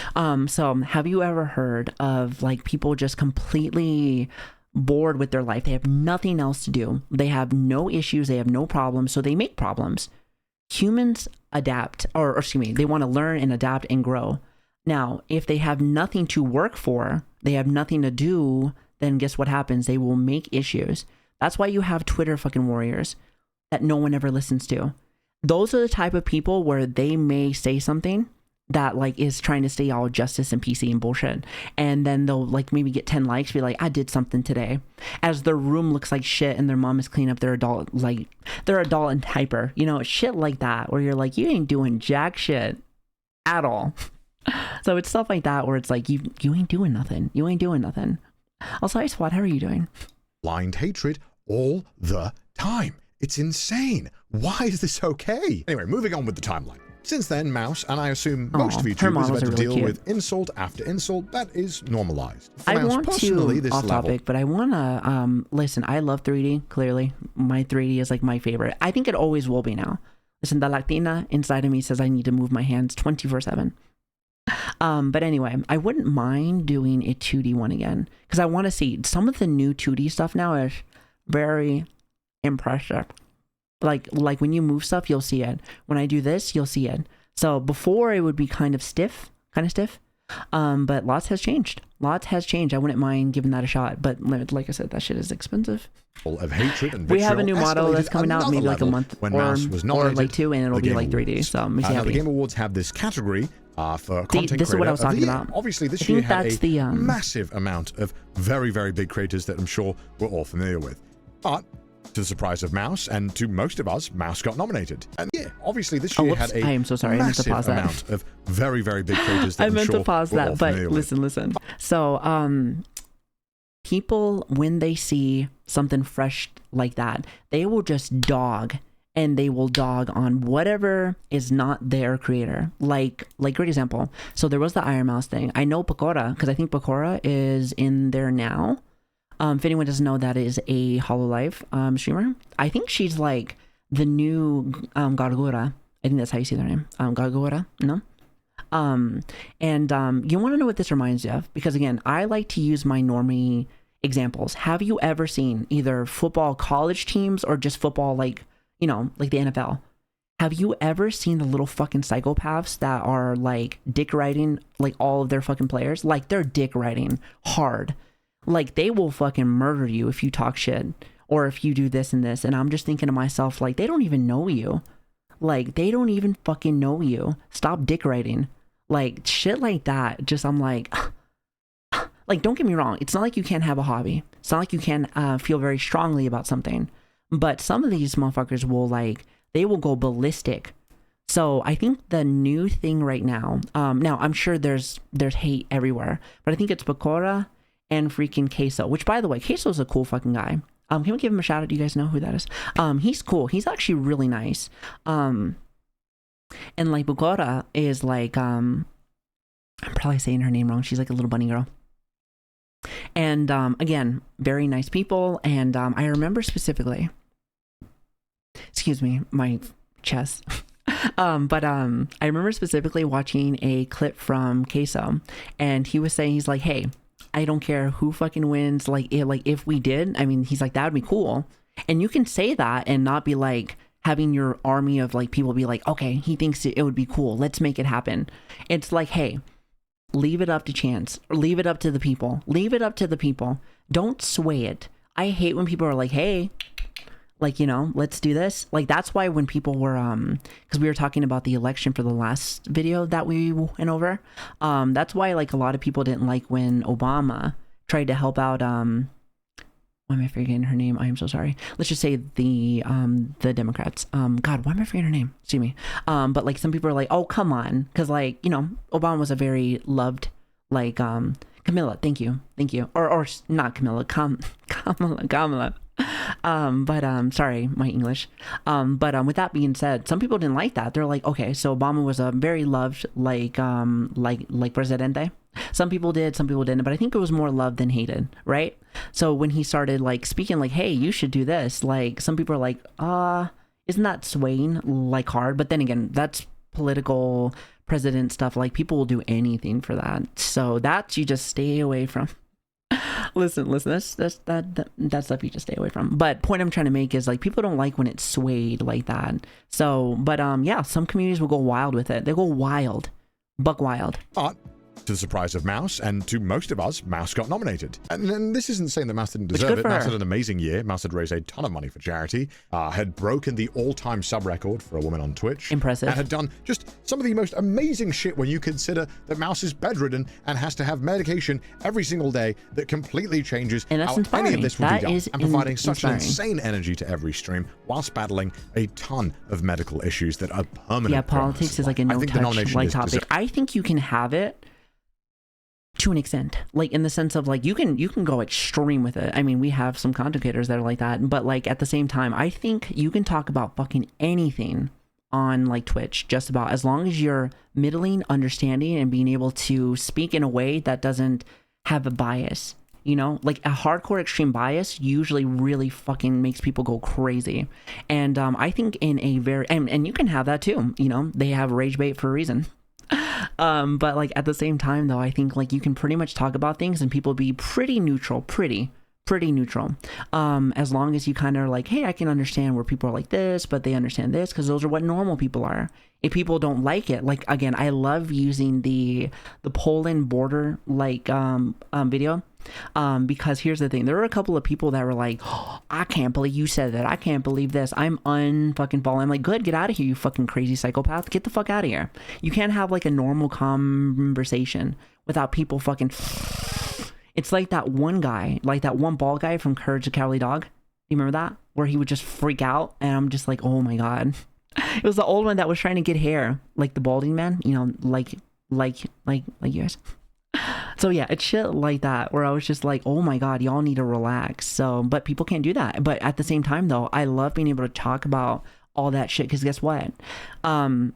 So have you ever heard of people just completely bored with their life? They have nothing else to do. They have no issues. They have no problems. So they make problems. Humans adapt, or excuse me, they want to learn and adapt and grow. Now, if they have nothing to work for, they have nothing to do, then guess what happens? They will make issues. That's why you have Twitter fucking warriors that no one ever listens to. Those are the type of people where they may say something that like is trying to stay all justice and PC and bullshit, and then they'll like maybe get 10 likes, be like, I did something today, as their room looks like shit and their mom is cleaning up their adult, like their adult and hyper, you know, shit like that, where you're like, you ain't doing jack shit at all. So it's stuff like that where it's like, you ain't doing nothing, you ain't doing nothing. Also, hi Swat, how are you doing?
Blind hatred all the time. It's insane. Why is this okay? Anyway, moving on with the timeline. Since then, Mouse, and I assume most VTubers, have had to deal with insult after insult that is normalized. For
I
Mouse,
want
personally,
to,
this
off
level,
topic, but I want to, listen, I love 3D, clearly. My 3D is like my favorite. I think it always will be now. Listen, the Latina inside of me says I need to move my hands 24/7. But anyway, I wouldn't mind doing a 2D one again, because I want to see some of the new 2D stuff now is very impressive. Like when you move stuff, you'll see it. When I do this, you'll see it. So before it would be kind of stiff. But lots has changed. I wouldn't mind giving that a shot. But like I said, that shit is expensive.
Of hatred and
we have a new model that's coming out maybe like a month
when
or
Mouse was nominated
like 2, and it'll be like 3D. So I'm
now
happy.
the Game Awards have this category for content
this is what I was talking about.
Obviously, this
I
year
think
had
that's
a
the,
massive amount of very, very big creators that I'm sure we're all familiar with. But to the surprise of Mouse, and to most of us, Mouse got nominated. And yeah, obviously this year had a
I am so sorry. I meant to pause that.
amount of very, very big creators that
I
I'm
meant
sure
to pause
we're all
that, but
familiar with.
listen. So, people, when they see something fresh like that, they will just dog, and they will dog on whatever is not their creator. Like great example. So there was the Ironmouse thing. I know Pecora, because I think Pecora is in there now. If anyone doesn't know, that is a HoloLive streamer. I think she's like the new Gargura. I think that's how you say their name. Gargura, no? You want to know what this reminds you of? Because again, I like to use my normie examples. Have you ever seen either football college teams or just football, like, you know, like the NFL? Have you ever seen the little fucking psychopaths that are like dick riding like all of their fucking players? Like they're dick riding hard. Like they will fucking murder you if you talk shit or if you do this and this. And I'm just thinking to myself, like, they don't even know you. Like they don't even fucking know you. Stop dick riding. Like shit like that. Just, I'm like, like, don't get me wrong. It's not like you can't have a hobby. It's not like you can feel very strongly about something. But some of these motherfuckers will they will go ballistic. So I think the new thing right now, now I'm sure there's hate everywhere, but I think it's Pecora and freaking Queso, which by the way, Queso's a cool fucking guy. Can we give him a shout out? Do you guys know who that is? He's cool. He's actually really nice. And like Pecora is like, I'm probably saying her name wrong. She's like a little bunny girl. And again, very nice people. And I remember specifically, excuse me, my chest. But I remember specifically watching a clip from Queso, and he was saying, he's like, hey, I don't care who fucking wins. Like if we did, I mean, he's like, that would be cool. And you can say that and not be like having your army of like people be like, okay, he thinks it would be cool. Let's make it happen. It's like, hey, leave it up to chance, or leave it up to the people. Leave it up to the people. Don't sway it. I hate when people are like, hey, like, you know, let's do this. Like, that's why when people were, because we were talking about the election for the last video that we went over. That's why, like, a lot of people didn't like when Obama tried to help out, why am I forgetting her name? I am so sorry. Let's just say the Democrats. God, why am I forgetting her name? Excuse me. But like some people are like, oh, come on. Cause like, you know, Obama was a very loved, like, Camilla. Thank you. Or not Camilla, Kamala. Sorry, my English. With that being said, some people didn't like that. They're like, okay, so Obama was a very loved, like presidente. Some people did, some people didn't, but I think it was more loved than hated, right? So when he started like speaking like, hey, you should do this, like some people are like, isn't that swaying like hard? But then again, that's political president stuff. Like people will do anything for that. So that you just stay away from. Listen, that's that stuff you just stay away from. But point I'm trying to make is like people don't like when it's swayed like that. So, but yeah, some communities will go wild with it. They go wild, buck wild.
To the surprise of Mouse, and to most of us, Mouse got nominated. And then this isn't saying that Mouse didn't deserve it. Mouse had an amazing year. Mouse had raised a ton of money for charity, had broken the all-time sub record for a woman on Twitch.
Impressive.
And had done just some of the most amazing shit when you consider that Mouse is bedridden and has to have medication every single day that completely changes
and that's
how
inspiring.
any of this would be done. And providing such an
inspiring.
insane energy to every stream whilst battling a ton of medical issues that are permanent.
Yeah, politics is like a no-touch like topic. I think you can have it to an extent, like in the sense of like you can go extreme with it. I mean, we have some content creators that are like that, but like at the same time, I think you can talk about fucking anything on like Twitch, just about, as long as you're middling, understanding, and being able to speak in a way that doesn't have a bias. You know, like a hardcore extreme bias usually really fucking makes people go crazy. And I think in a very, and you can have that too, you know, they have rage bait for a reason. But like at the same time though, I think like you can pretty much talk about things and people be pretty neutral, pretty neutral. As long as you kind of like, hey, I can understand where people are like this, but they understand this, because those are what normal people are. If people don't like it, like again, I love using the Poland border like video. Because here's the thing, there were a couple of people that were like, oh, I can't believe you said that, I can't believe this, I'm unfucking falling. I'm like, good, get out of here, you fucking crazy psychopath, get the fuck out of here. You can't have like a normal conversation without people fucking it's like that one guy, like that one bald guy from Courage the Cowardly Dog. You remember that, where he would just freak out, and I'm just like, oh my god. It was the old one that was trying to get hair, like the balding man, you know, like you guys. So yeah, it's shit like that where I was just like, oh my god, y'all need to relax. So, but people can't do that. But at the same time though, I love being able to talk about all that shit, because guess what? Some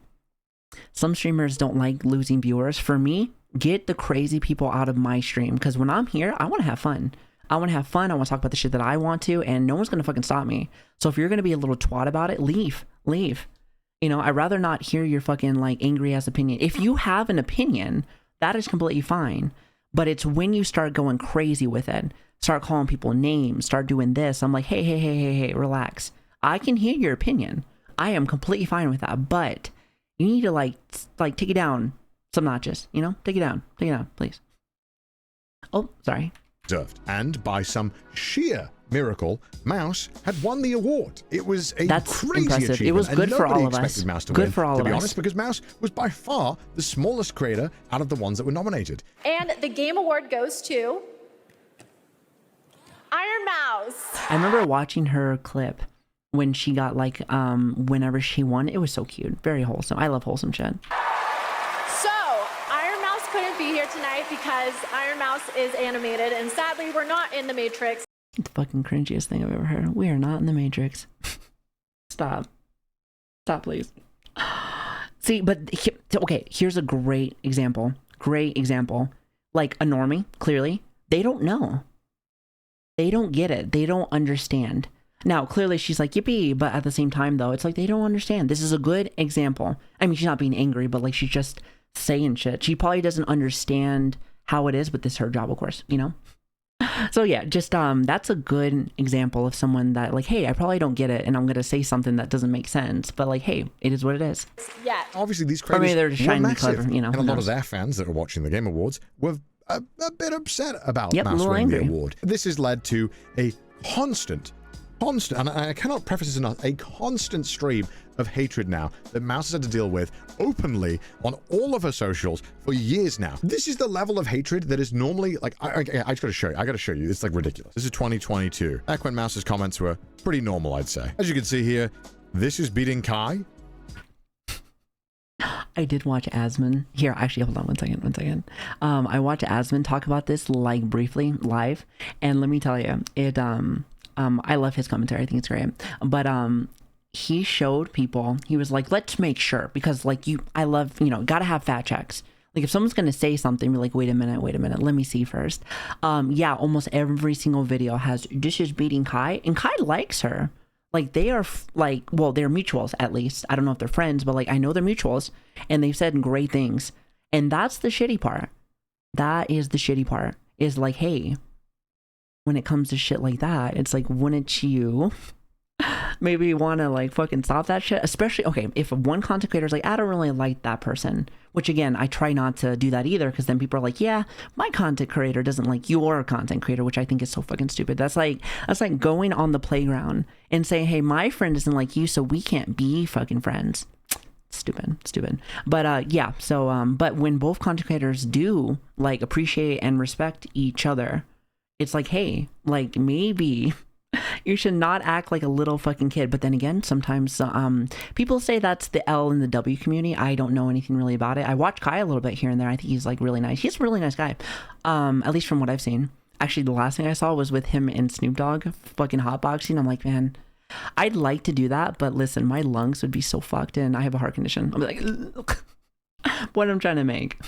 streamers don't like losing viewers. For me, get the crazy people out of my stream, because when I'm here, I want to have fun. I want to talk about the shit that I want to, and no one's gonna fucking stop me. So if you're gonna be a little twat about it, leave. You know, I'd rather not hear your fucking like angry ass opinion. If you have an opinion, that is completely fine. But it's when you start going crazy with it, start calling people names, start doing this, I'm like, hey, relax. I can hear your opinion. I am completely fine with that. But you need to like take it down some notches, you know? Take it down, please. Oh, sorry.
And by some sheer miracle, Mouse had won the award. It was a crazy
impressive.
achievement.
It was good for all of us.
Mouse to
good
win,
for all
to
of
be
us.
honest, because Mouse was by far the smallest creator out of the ones that were nominated.
And the game award goes to Ironmouse.
I remember watching her clip when she got like whenever she won. It was so cute, very wholesome. I love wholesome shit.
So Ironmouse couldn't be here tonight because Ironmouse is animated, and sadly we're not in the Matrix.
The fucking cringiest thing I've ever heard. We are not in the Matrix. Stop, please. See, but okay, here's a great example. Like a normie, clearly, they don't know. They don't get it. They don't understand. Now, clearly she's like, yippee, but at the same time, though, it's like they don't understand. This is a good example. I mean, she's not being angry, but like she's just saying shit. She probably doesn't understand how it is, but this is her job, of course, you know? So yeah, just that's a good example of someone that like, hey, I probably don't get it, and I'm gonna say something that doesn't make sense, but like, hey, it is what it is.
Yeah.
Obviously, these creators
they're just trying
were
to be
massive,
clever, you know.
and a lot of their fans that are watching the Game Awards were a bit upset about
Yep,
Mouse
a little
winning the
angry.
award. This has led to a constant, and I cannot preface this enough, a constant stream of hatred now that Mouse has had to deal with openly on all of her socials for years now. This is the level of hatred that is normally like, I just gotta show you. I gotta show you. It's like ridiculous. This is 2022. Back when Mouse's comments were pretty normal, I'd say. As you can see here, this is beating Kai.
I did watch Asman. Here, actually, hold on one second. I watched Asman talk about this like briefly live, and let me tell you, it I love his commentary. I think it's great. But he showed people, he was like, let's make sure, because like I love, you know, gotta have fact checks. Like if someone's gonna say something, we're like, wait a minute, let me see first. Yeah, almost every single video has dishes beating Kai, and Kai likes her. Like they are like, well, they're mutuals at least. I don't know if they're friends, but like I know they're mutuals, and they've said great things. And that's the shitty part. That is the shitty part. Is like, hey, when it comes to shit like that, it's like, wouldn't you maybe want to like fucking stop that shit? Especially, okay, if one content creator is like, I don't really like that person, which again, I try not to do that either, because then people are like, yeah, my content creator doesn't like your content creator, which I think is so fucking stupid. That's like going on the playground and saying, hey, my friend doesn't like you, so we can't be fucking friends. Stupid. But yeah, so but when both content creators do like appreciate and respect each other, it's like, hey, like maybe you should not act like a little fucking kid. But then again, sometimes people say that's the L and the W community. I don't know anything really about it. I watch Kai a little bit here and there. I think he's like really nice. He's a really nice guy, at least from what I've seen. Actually, the last thing I saw was with him and Snoop Dogg fucking hotboxing. I'm like, man, I'd like to do that, but listen, my lungs would be so fucked and I have a heart condition. I'm like, what I'm trying to make.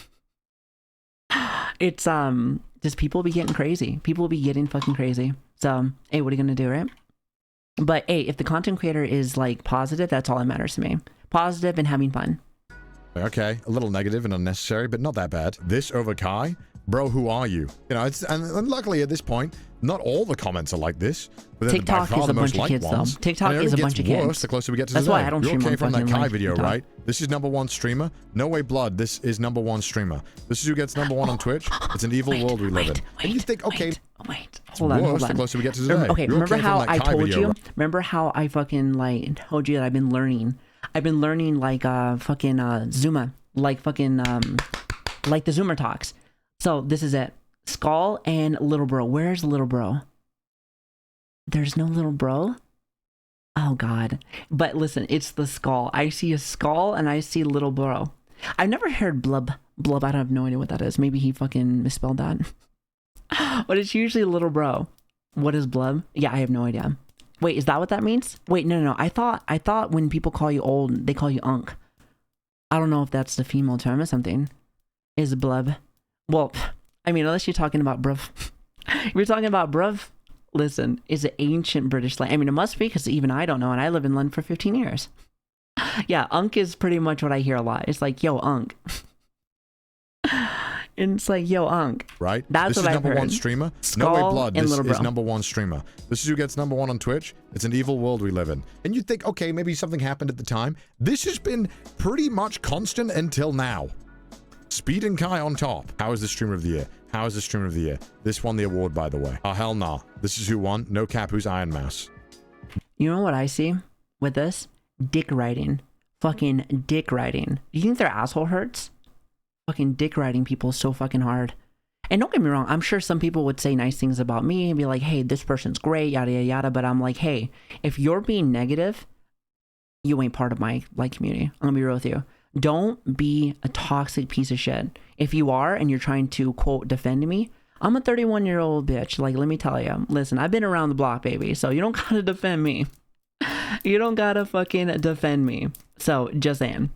It's just people be getting crazy. People be getting fucking crazy. So, hey, what are you gonna do, right? But hey, if the content creator is like positive, that's all that matters to me. Positive and having fun.
Okay, a little negative and unnecessary, but not that bad. This over Kai? Bro, who are you? You know, it's and luckily at this point, not all the comments are like this. But then
TikTok is a bunch of kids, though. TikTok is a bunch of kids.
The closer we get to
that's
today.
why I don't
You
stream
came
on
from that
fucking
Kai
like
video,
TikTok.
right? This is #1 streamer. No way, blood. This is #1 streamer. This is who gets #1 on Twitch. It's an evil world we live in. And you think, okay,
hold on.
the closer we get to today.
Okay,
You
remember
came
how
from that
I
Kai
told
video,
you?
right?
Remember how I fucking like told you that I've been learning like fucking Zuma, like fucking like the Zoomer talks. So this is it. Skull and little bro. Where's little bro? There's no little bro? Oh god. But listen, it's the skull. I see a skull and I see little bro. I've never heard blub. I have no idea what that is. Maybe he fucking misspelled that. But it's usually little bro. What is blub? Yeah, I have no idea. Wait, is that what that means? Wait, no. I thought when people call you old, they call you unk. I don't know if that's the female term or something. Is blub. Well, I mean, unless you're talking about bruv. If you're talking about bruv, listen, it's an ancient British slang. I mean, it must be, because even I don't know, and I live in London for 15 years. Yeah, unk is pretty much what I hear a lot. It's like, yo, unk. And it's like, yo, unk.
Right?
That's
this
what
is
I've heard.
#1 streamer.
Skull
No way, blood.
and
This
little
is
bro.
#1 streamer. This is who gets #1 on Twitch. It's an evil world we live in. And you'd think, okay, maybe something happened at the time. This has been pretty much constant until now. Speed and Kai on top. How is the streamer of the year? How is the streamer of the year? This won the award, by the way. Oh, hell nah. This is who won. No cap, who's Ironmouse?
You know what I see with this? Dick riding. Fucking dick riding. Do you think their asshole hurts? Fucking dick riding people so fucking hard. And don't get me wrong, I'm sure some people would say nice things about me and be like, hey, this person's great, yada, yada, yada. But I'm like, hey, if you're being negative, you ain't part of my like community. I'm gonna be real with you. Don't be a toxic piece of shit. If you are and you're trying to, quote, defend me, I'm a 31-year-old bitch. Like, let me tell you. Listen, I've been around the block, baby. So you don't gotta defend me. You don't gotta fucking defend me. So, just saying.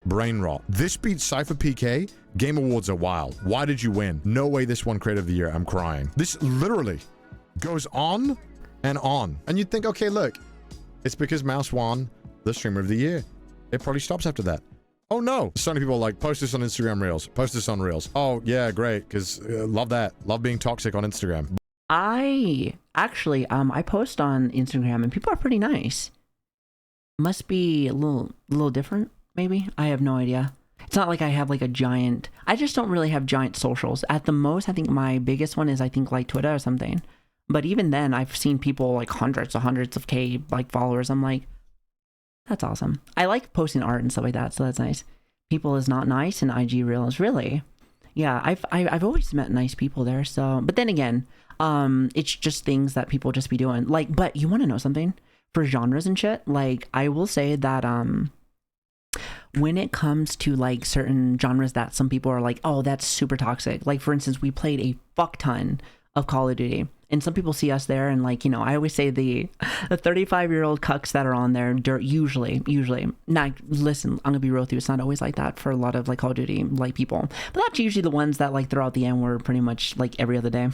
Brain rot. This beats Cypher PK. Game Awards are wild. Why did you win? No way this won Creator of the Year. I'm crying. This literally goes on and on. And you'd think, okay, look, it's because Mouse won the Streamer of the Year. It probably stops after that. Oh no. So many people are like, post this on Instagram Reels. Post this on Reels. Oh yeah, great. Because love that. Love being toxic on Instagram.
I actually, I post on Instagram and people are pretty nice. Must be a little different, maybe. I have no idea. It's not like I have like a giant, I just don't really have giant socials. At the most, I think my biggest one is I think like Twitter or something. But even then, I've seen people like hundreds of K like followers. I'm like, that's awesome. I like posting art and stuff like that, so that's nice. People is not nice and IG Reels, really. Yeah, I've always met nice people there. So, but then again, it's just things that people just be doing. Like, but you want to know something? For genres and shit, like I will say that when it comes to like certain genres that some people are like, oh, that's super toxic. Like for instance, we played a fuck ton of Call of Duty. And some people see us there and like, you know, I always say the 35-year-old cucks that are on there, usually. Now, listen, I'm gonna be real with you. It's not always like that for a lot of like Call of Duty like people. But that's usually the ones that like throw out the N-word pretty much like every other day.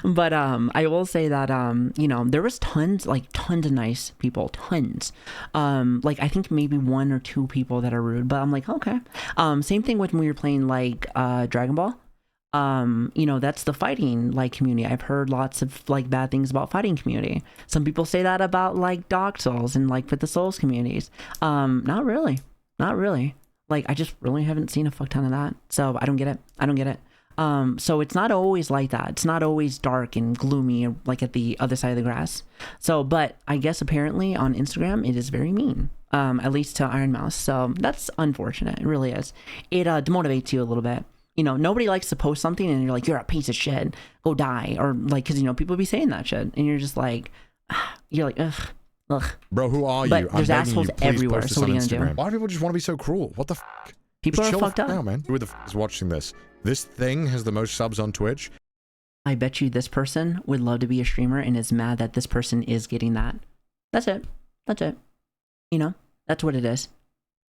But I will say that you know, there was tons of nice people, tons. Like I think maybe 1 or 2 people that are rude, but I'm like, okay. Same thing with when we were playing like Dragon Ball. You know, that's the fighting like community. I've heard lots of like bad things about fighting community. Some people say that about like Dark Souls and like with the Souls communities. Not really. Like, I just really haven't seen a fuck ton of that. So I don't get it. I don't get it. So it's not always like that. It's not always dark and gloomy, like at the other side of the grass. So, but I guess apparently on Instagram, it is very mean, at least to Ironmouse. So that's unfortunate. It really is. It demotivates you a little bit. You know, nobody likes to post something and you're like, you're a piece of shit, go die. Or like, cause you know, people be saying that shit and you're just like, you're like, ugh. Ugh.
Bro, who are you?
But there's assholes everywhere. So what are you gonna do?
Why do people just want to be so cruel? What the fuck?
People
just
are fucked up
now, man. Who the fuck is watching this? This thing has the most subs on Twitch.
I bet you this person would love to be a streamer and is mad that this person is getting that. That's it. That's it. You know, that's what it is.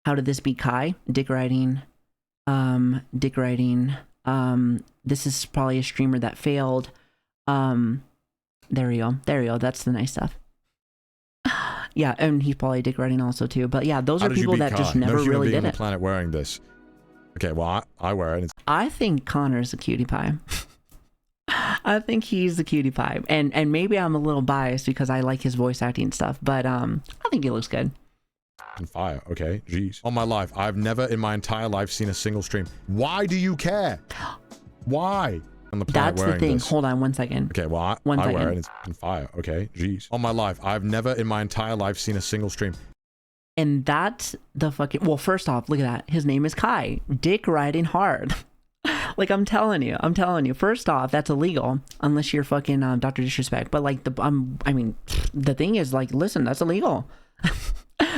How did this beat Kai? Dick riding. Dick riding. This is probably a streamer that failed. There we go. There we go. That's the nice stuff. Yeah, and he's probably dick riding also too. But yeah, those are people that just never really did it.
No planet wearing this. Okay, well, I wear it.
I think Connor's a cutie pie. I think he's the cutie pie. And maybe I'm a little biased because I like his voice acting stuff, but I think he looks good.
Fire, okay, jeez. On my life, I've never in my entire life seen a single stream. Why do you care? Why? On the planet
That's the thing.
This.
Hold on one second.
Okay, well, I wear it. It's fire, okay, jeez. On my life, I've never in my entire life seen a single stream.
And that's the fucking... Well, first off, look at that. His name is Kai. Dick riding hard. Like, I'm telling you. First off, that's illegal. Unless you're fucking Dr. Disrespect. But, like, I mean, the thing is, like, listen, that's illegal.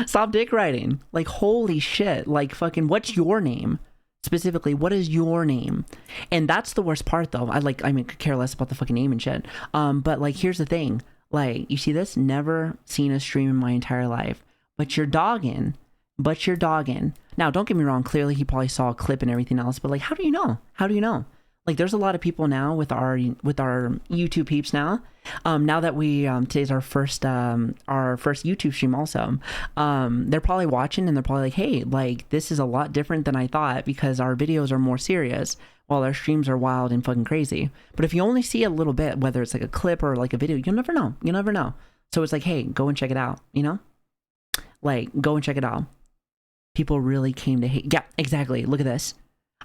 Stop dick riding. Like, holy shit. Like, fucking, what's your name? Specifically, what is your name? And that's the worst part, though. Could care less about the fucking name and shit. But, like, here's the thing. Like, you see this? Never seen a stream in my entire life. But you're dogging. Now, don't get me wrong. Clearly, he probably saw a clip and everything else. But like, how do you know? How do you know? Like, there's a lot of people now with our YouTube peeps now. Now that we today's our first YouTube stream also. They're probably watching and they're probably like, hey, like this is a lot different than I thought because our videos are more serious while our streams are wild and fucking crazy. But if you only see a little bit, whether it's like a clip or like a video, you'll never know. You'll never know. So it's like, hey, go and check it out. You know. Like, go and check it out. People really came to hate. Yeah, exactly. Look at this.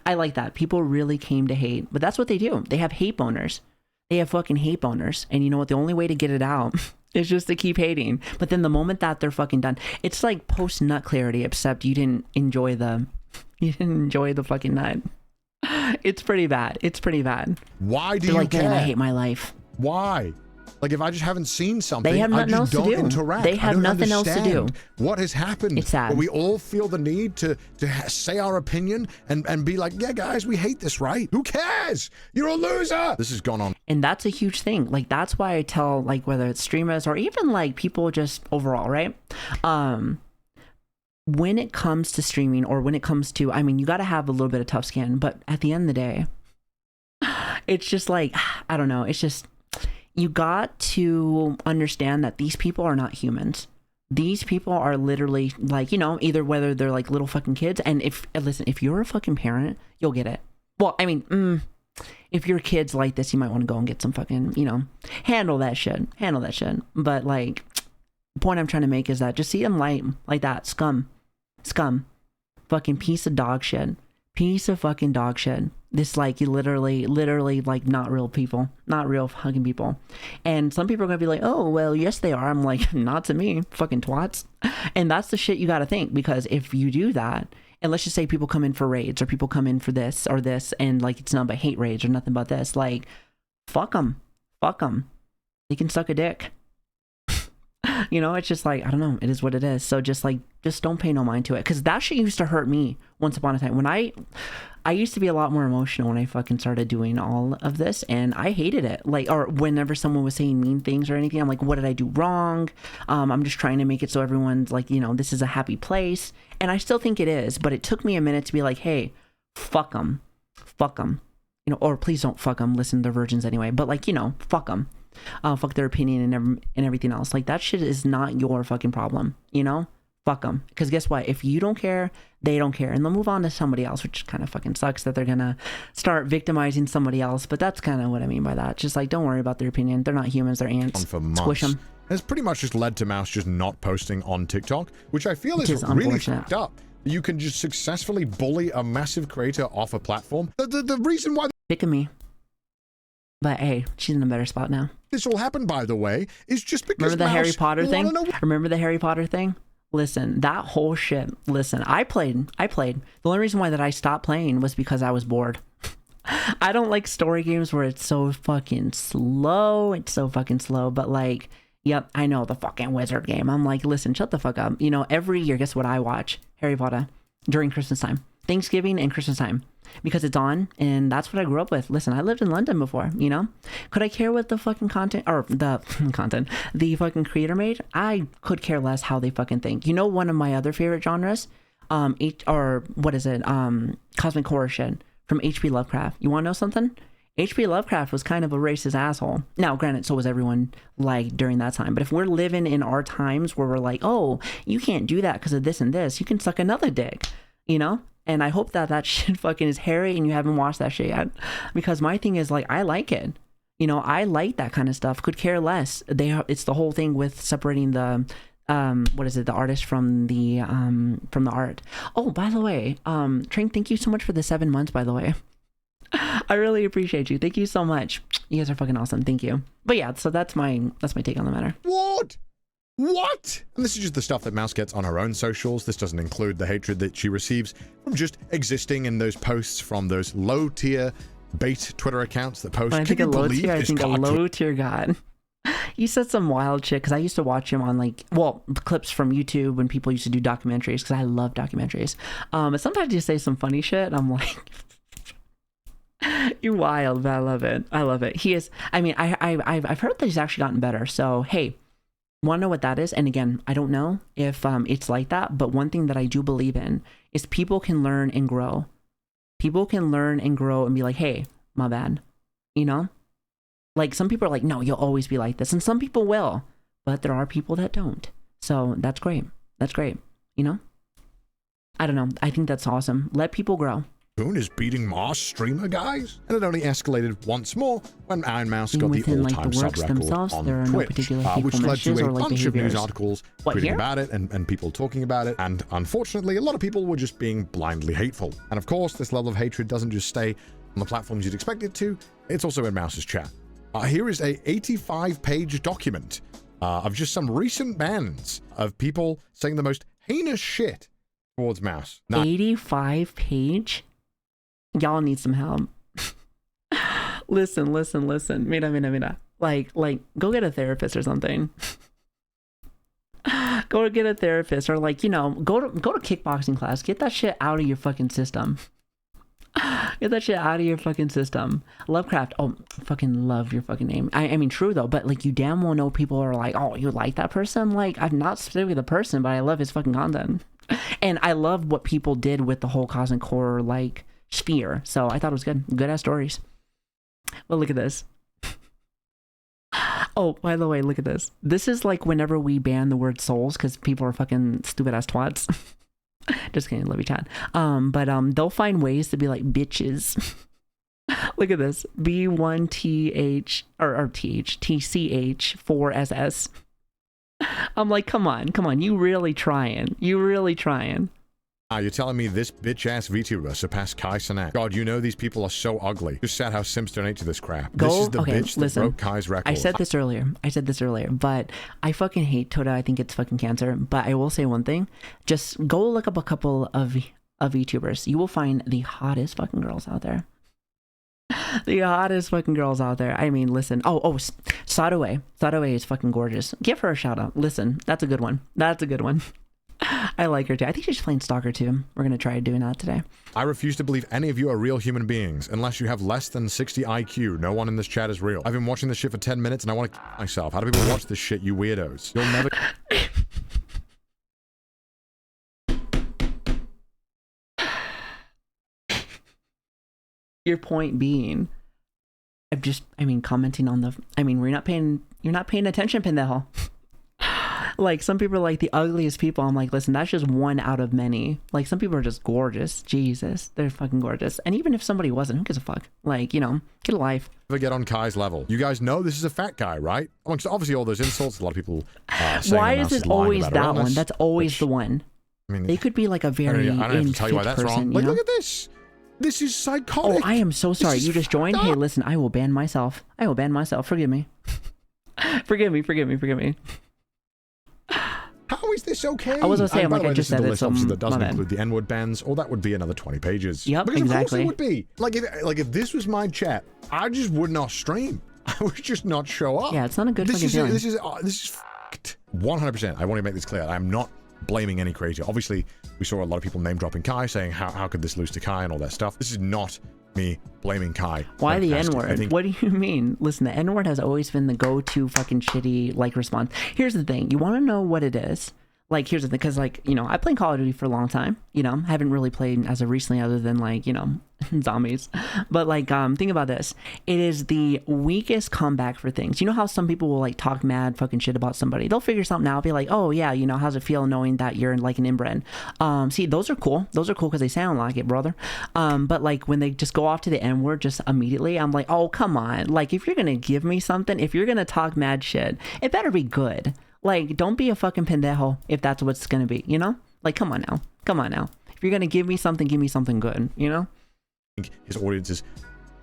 I like that. People really came to hate. But that's what they do. They have hate boners. They have fucking hate boners. And you know what? The only way to get it out is just to keep hating. But then the moment that they're fucking done, it's like post-nut clarity, except you didn't enjoy the fucking nut. It's pretty bad. It's pretty bad.
Why do you
like,
care?
Man, I hate my life.
Why? Like, if I just haven't seen something,
they have nothing else to do.
Interact.
They have nothing else to do.
What has happened?
It's sad.
But we all feel the need to say our opinion and be like, yeah, guys, we hate this, right? Who cares? You're a loser. This has gone on.
And that's a huge thing. Like, that's why I tell, like, whether it's streamers or even, like, people just overall, right? When it comes to streaming or when it comes to, I mean, you got to have a little bit of tough skin. But at the end of the day, it's just like, I don't know. It's just... You got to understand that these people are not humans. These people are literally like, you know, either whether they're like little fucking kids. And if you're a fucking parent, you'll get it. Well, I mean, if your kid's like this, you might want to go and get some fucking, you know, handle that shit. But like, the point I'm trying to make is that just see them like that. Scum. Fucking piece of dog shit. Piece of fucking dog shit. This like literally like not real people, not real fucking people. And some people are gonna be like, oh well, yes they are. I'm like, not to me, fucking twats. And that's the shit you gotta think, because if you do that, and let's just say people come in for raids or people come in for this or this, and like it's not by hate raids or nothing but this, like fuck them. They can suck a dick. You know, it's just like, I don't know, it is what it is. So just don't pay no mind to it, because that shit used to hurt me once upon a time. When I used to be a lot more emotional when I fucking started doing all of this, and I hated it. Like, or whenever someone was saying mean things or anything, I'm like, what did I do wrong? I'm just trying to make it so everyone's like, you know, this is a happy place. And I still think it is, but it took me a minute to be like, hey, fuck them. You know, or please don't fuck them. Listen, they're virgins anyway. But like, you know, fuck them. Fuck their opinion and everything else. Like, that shit is not your fucking problem, you know? Fuck them. Because guess what? If you don't care, they don't care. And they'll move on to somebody else, which kind of fucking sucks that they're gonna start victimizing somebody else. But that's kind of what I mean by that. Just like, don't worry about their opinion. They're not humans, they're ants. Squish them.
It's pretty much just led to Mouse just not posting on TikTok, which I feel is really fucked up. You can just successfully bully a massive creator off a platform. The reason why
Pick me. But hey, she's in a better spot now.
this all happened, by the way, is just because
Remember the
Mouse
Harry Potter thing?
wanna know-
Remember the Harry Potter thing? Listen, that whole shit. Listen, I played. The only reason why that I stopped playing was because I was bored. I don't like story games where it's so fucking slow. But like, yep, I know the fucking wizard game. I'm like, listen, shut the fuck up. You know, every year, guess what I watch? Harry Potter during Christmas time, Thanksgiving and Christmas time, because it's on, and that's what I grew up with. Listen, I lived in London before, you know? Could I care what the fucking content, or the content, the fucking creator made? I could care less how they fucking think. You know, one of my other favorite genres, cosmic horror shit from H.P. Lovecraft. You want to know something? H.P. Lovecraft was kind of a racist asshole. Now, granted, so was everyone, like, during that time. But if we're living in our times where we're like, oh, you can't do that because of this and this, you can suck another dick, you know? And I hope that that shit fucking is hairy and you haven't watched that shit yet. Because my thing is, like, I like it. You know, I like that kind of stuff. Could care less. It's the whole thing with separating the, the artist from the art. Oh, by the way, Train, thank you so much for the 7 months, by the way. I really appreciate you. Thank you so much. You guys are fucking awesome. Thank you. But yeah, so that's my take on the matter.
What? And this is just the stuff that Mouse gets on her own socials. This doesn't include the hatred that she receives from just existing in those posts from those low-tier bait Twitter accounts that post.
When I think a low tier god. He said some wild shit because I used to watch him on clips from YouTube when people used to do documentaries because I love documentaries. But sometimes you say some funny shit. I'm like, you're wild, but I love it. He is. I mean, I've heard that he's actually gotten better. So hey, want to know what that is? And again, I don't know if it's like that. But one thing that I do believe in is people can learn and grow. People can learn and grow and be like, hey, my bad. You know, like some people are like, no, you'll always be like this, and some people will, but there are people that don't. So that's great. You know, I don't know. I think that's awesome. Let people grow.
Is beating Mars streamer, guys, and it only escalated once more when Ironmouse got the all-time sub record on Twitch, which led to a bunch of news articles tweeting about it and people talking about it, and unfortunately a lot of people were just being blindly hateful. And of course, this level of hatred doesn't just stay on the platforms you'd expect it to, it's also in Mouse's chat. Here is a 85-page document of just some recent bans of people saying the most heinous shit towards Mouse.
85-page? Y'all need some help. Listen. Mira. Like, go get a therapist or something. Go get a therapist, or like, you know, go to kickboxing class. Get that shit out of your fucking system. Lovecraft. Oh, fucking love your fucking name. I mean, true though, but like, you damn well know people are like, oh, you like that person? Like, I'm not specifically the person, but I love his fucking content. And I love what people did with the whole cosmic horror, like, sphere. So I thought it was good ass stories. Well, look at this. Oh, by the way, look at this. This is like whenever we ban the word souls because people are fucking stupid ass twats. Just kidding, love you, chat. But they'll find ways to be like bitches. Look at this. B1TH or TCH 4SS. I'm like, come on, you really trying.
You're telling me this bitch-ass VTuber surpassed Kai Cenat? God, you know these people are so ugly. Just sad how Sims donate to this crap. This is the bitch that broke Kai's record.
I said this earlier, but I fucking hate Toda. I think it's fucking cancer. But I will say one thing. Just go look up a couple of VTubers. You will find the hottest fucking girls out there. I mean, listen. Oh, Sadaway. Sadaway is fucking gorgeous. Give her a shout out. Listen, that's a good one. I like her too. I think she's playing Stalker too. We're gonna try doing that today.
I refuse to believe any of you are real human beings unless you have less than 60 IQ. No one in this chat is real. I've been watching this shit for 10 minutes and I want to kill myself. How do people watch this shit, you weirdos? You'll never...
Your point being, commenting on the... you're not paying attention, pendejo. Like, some people are like the ugliest people. I'm like, listen, that's just one out of many. Like, some people are just gorgeous. Jesus, they're fucking gorgeous. And even if somebody wasn't, who gives a fuck? Like, you know, get a life.
Never get on Kai's level. You guys know this is a fat guy, right? Amongst obviously all those insults, a lot of people say...
Why is it always that one? That's always the one.
I mean,
they could be like a very
I don't have to tell you why that's
person,
wrong.
you
Like,
know?
look at this. This is psychotic.
Oh, I am so sorry. You just joined.
Up.
Hey, listen, I will ban myself. I will ban myself. Forgive me. Forgive me.
How is this okay?
I was gonna say, I'm like, I just said it, so
obviously that doesn't
my bad.
include the N-word bans, or that would be another 20 pages.
Yep,
because
exactly.
Of course it would be. Like if this was my chat, I just would not stream. I would just not show up.
Yeah, it's not a good fucking feeling.
This is fucked. 100%. I want to make this clear. I'm not blaming any creator. Obviously, we saw a lot of people name dropping Kai, saying how could this lose to Kai and all that stuff. This is not me blaming Kai.
Why the N-word? What do you mean? Listen, the N-word has always been the go-to fucking shitty like response. Here's the thing. You want to know what it is? Like, here's the thing, because, like, you know, I played Call of Duty for a long time, you know, haven't really played as of recently other than, like, you know, zombies. But, like, think about this. It is the weakest comeback for things. You know how some people will, like, talk mad fucking shit about somebody? They'll figure something out, be like, oh, yeah, you know, how's it feel knowing that you're, like, an inbred? See, those are cool. Those are cool because they sound like it, brother. But, like, when they just go off to the N-word just immediately, I'm like, oh, come on. Like, if you're going to give me something, if you're going to talk mad shit, it better be good. Like, don't be a fucking pendejo if that's what it's gonna be, you know? Like, come on now. If you're gonna give me something good, you know?
His audience is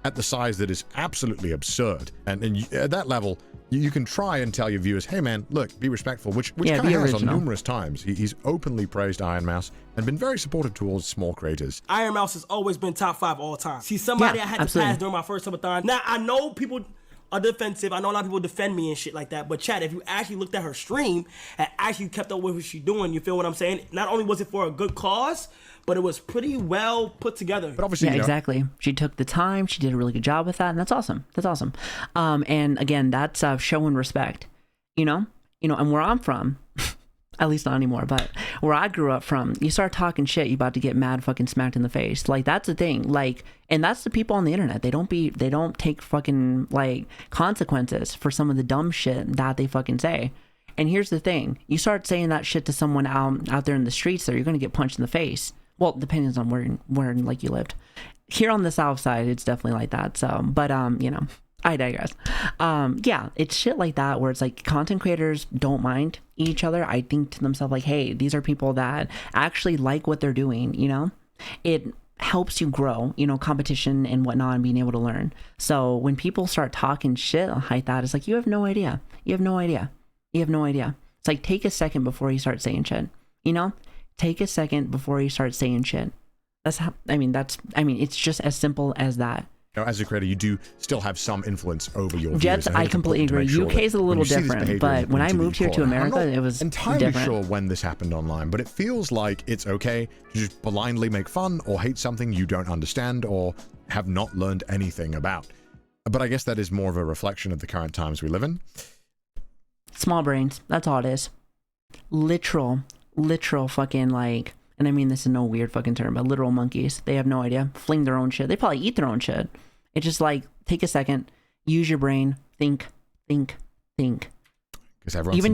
at the size that is absolutely absurd. And at that level, you can try and tell your viewers, hey man, look, be respectful, which
yeah,
Kai has on numerous times. He's openly praised Ironmouse and been very supportive towards small creators.
Ironmouse has always been top 5 all time. See, somebody I had to pass during my first subathon. Now, I know people are defensive. I know a lot of people defend me and shit like that. But Chad, if you actually looked at her stream and actually kept up with what she's doing, you feel what I'm saying? Not only was it for a good cause, but it was pretty well put together. But
obviously, yeah, exactly. She took the time. She did a really good job with that, and that's awesome. That's awesome. And again, that's showing respect. You know, and where I'm from. At least not anymore, but where I grew up from, you start talking shit, you about to get mad fucking smacked in the face. Like, that's the thing. Like, and that's the people on the internet. They don't take fucking, like, consequences for some of the dumb shit that they fucking say. And here's the thing. You start saying that shit to someone out there in the streets there, you're going to get punched in the face. Well, depends on where like you lived. Here on the south side, it's definitely like that. So, but, you know, I digress. Yeah, it's shit like that where it's like content creators don't mind each other. I think to themselves like, hey, these are people that actually like what they're doing, you know? It helps you grow, you know, competition and whatnot and being able to learn. So when people start talking shit like that, it's like, you have no idea. It's like, take a second before you start saying shit, you know? Take a second before you start saying shit. It's just as simple as that.
You know, as a creator, you do still have some influence over your viewers.
I completely agree. UK is a little different, but when I moved here to America, it was
entirely
different.
Sure when this happened online, but it feels like it's okay to just blindly make fun or hate something you don't understand or have not learned anything about. But I guess that is more of a reflection of the current times we live in.
Small brains. That's all it is. Literal fucking, like, and I mean this is no weird fucking term, but literal monkeys. They have no idea. Fling their own shit. They probably eat their own shit. It's just like, take a second, use your brain, think. Even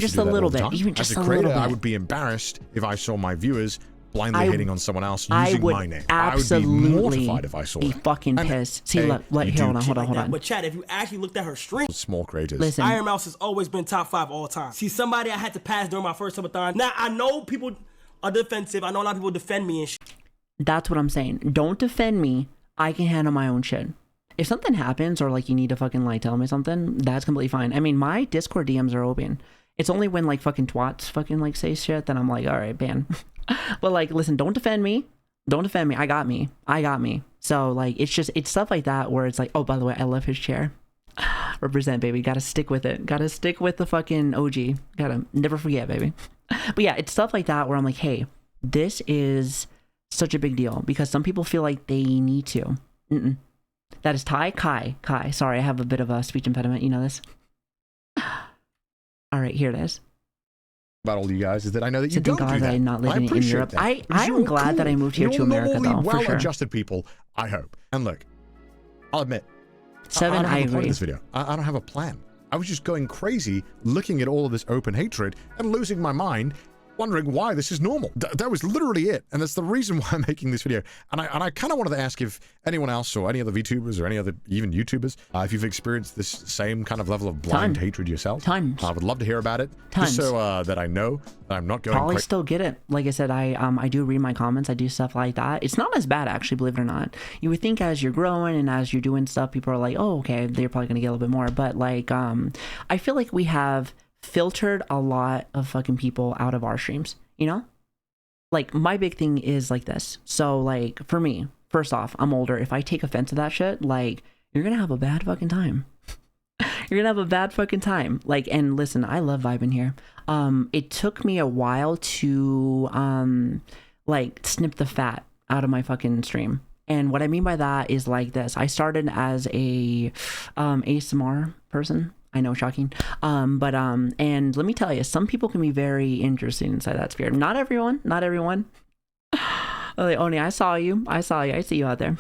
just a little bit. Even just a little bit.
I would be embarrassed if I saw my viewers blindly hating on someone else using my name. I would be mortified if I saw it.
Fucking pissed. See, hold on.
But Chad, if you actually looked at her stream,
small creators.
Listen,
Ironmouse has always been top 5 all time. See, somebody I had to pass during my first subathon. Now, I know people are defensive. I know a lot of people defend me and shit.
That's what I'm saying. Don't defend me. I can handle my own shit. If something happens or like you need to fucking like tell me something, that's completely fine. I mean, my Discord DMs are open. It's only when like fucking twats fucking like say shit that I'm like, all right, ban. But like, listen, don't defend me. I got me. So like, it's stuff like that where it's like, oh, by the way, I love his chair. Represent, baby. Gotta stick with it. Gotta stick with the fucking OG. Gotta never forget, baby. But yeah, it's stuff like that where I'm like, hey, this is such a big deal because some people feel like they need to. That is Kai. Sorry, I have a bit of a speech impediment. You know this? All right, here it is.
About all you guys is that I know that you don't do that.
I'm not living in Europe. I'm glad that I moved here to America, though, for sure.
Well-adjusted people, I hope. And look, I'll admit,
Seven, I agree.
This video. I don't have a plan. I was just going crazy, looking at all of this open hatred and losing my mind. wondering why this is normal. That was literally it, and that's the reason why I'm making this video. And I kind of wanted to ask if anyone else or any other VTubers or any other even YouTubers, if you've experienced this same kind of level of blind hatred yourself.
Times.
I would love to hear about it, just so that I know that I'm not going.
Probably still get it. Like I said, I do read my comments. I do stuff like that. It's not as bad, actually, believe it or not. You would think as you're growing and as you're doing stuff, people are like, oh, okay, they're probably gonna get a little bit more. But like, I feel like we have filtered a lot of fucking people out of our streams, you know? Like, my big thing is like this. So like, for me, first off, I'm older. If I take offense to that shit, like, you're gonna have a bad fucking time. You're gonna have a bad fucking time. Like, and listen, I love vibing here. It took me a while to like snip the fat out of my fucking stream. And what I mean by that is like this. I started as a ASMR person. I know, shocking. And let me tell you, some people can be very interesting inside that sphere. Not everyone, not everyone. Like, Oni, I saw you. I see you out there.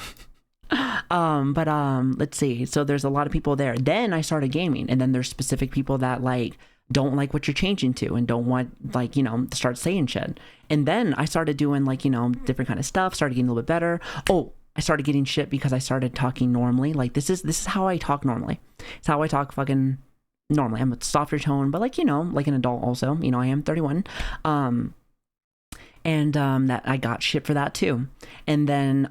Let's see. So there's a lot of people there. Then I started gaming, and then there's specific people that like don't like what you're changing to and don't want, like, you know, to start saying shit. And then I started doing, like, you know, different kind of stuff, started getting a little bit better. Oh, I started getting shit because I started talking normally. Like, this is how I talk normally. It's how I talk fucking normally. I'm a softer tone, but like, you know, like an adult also. You know, I am 31. That I got shit for that too. And then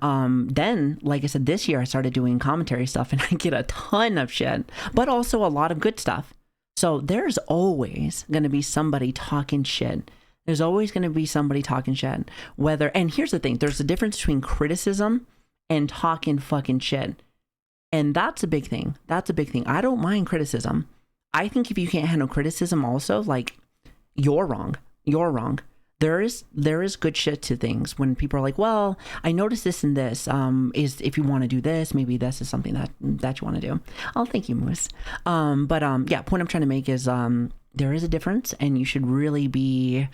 like I said, this year I started doing commentary stuff, and I get a ton of shit, but also a lot of good stuff. So there's always going to be somebody talking shit. There's always going to be somebody talking shit. And here's the thing, there's a difference between criticism and talking fucking shit. And that's a big thing. That's a big thing. I don't mind criticism. I think if you can't handle criticism also, like, you're wrong. You're wrong. There is good shit to things when people are like, well, I noticed this and this, is if you want to do this, maybe this is something that you want to do. Oh, thank you, Moose. Yeah, point I'm trying to make is, there is a difference, and you should really be,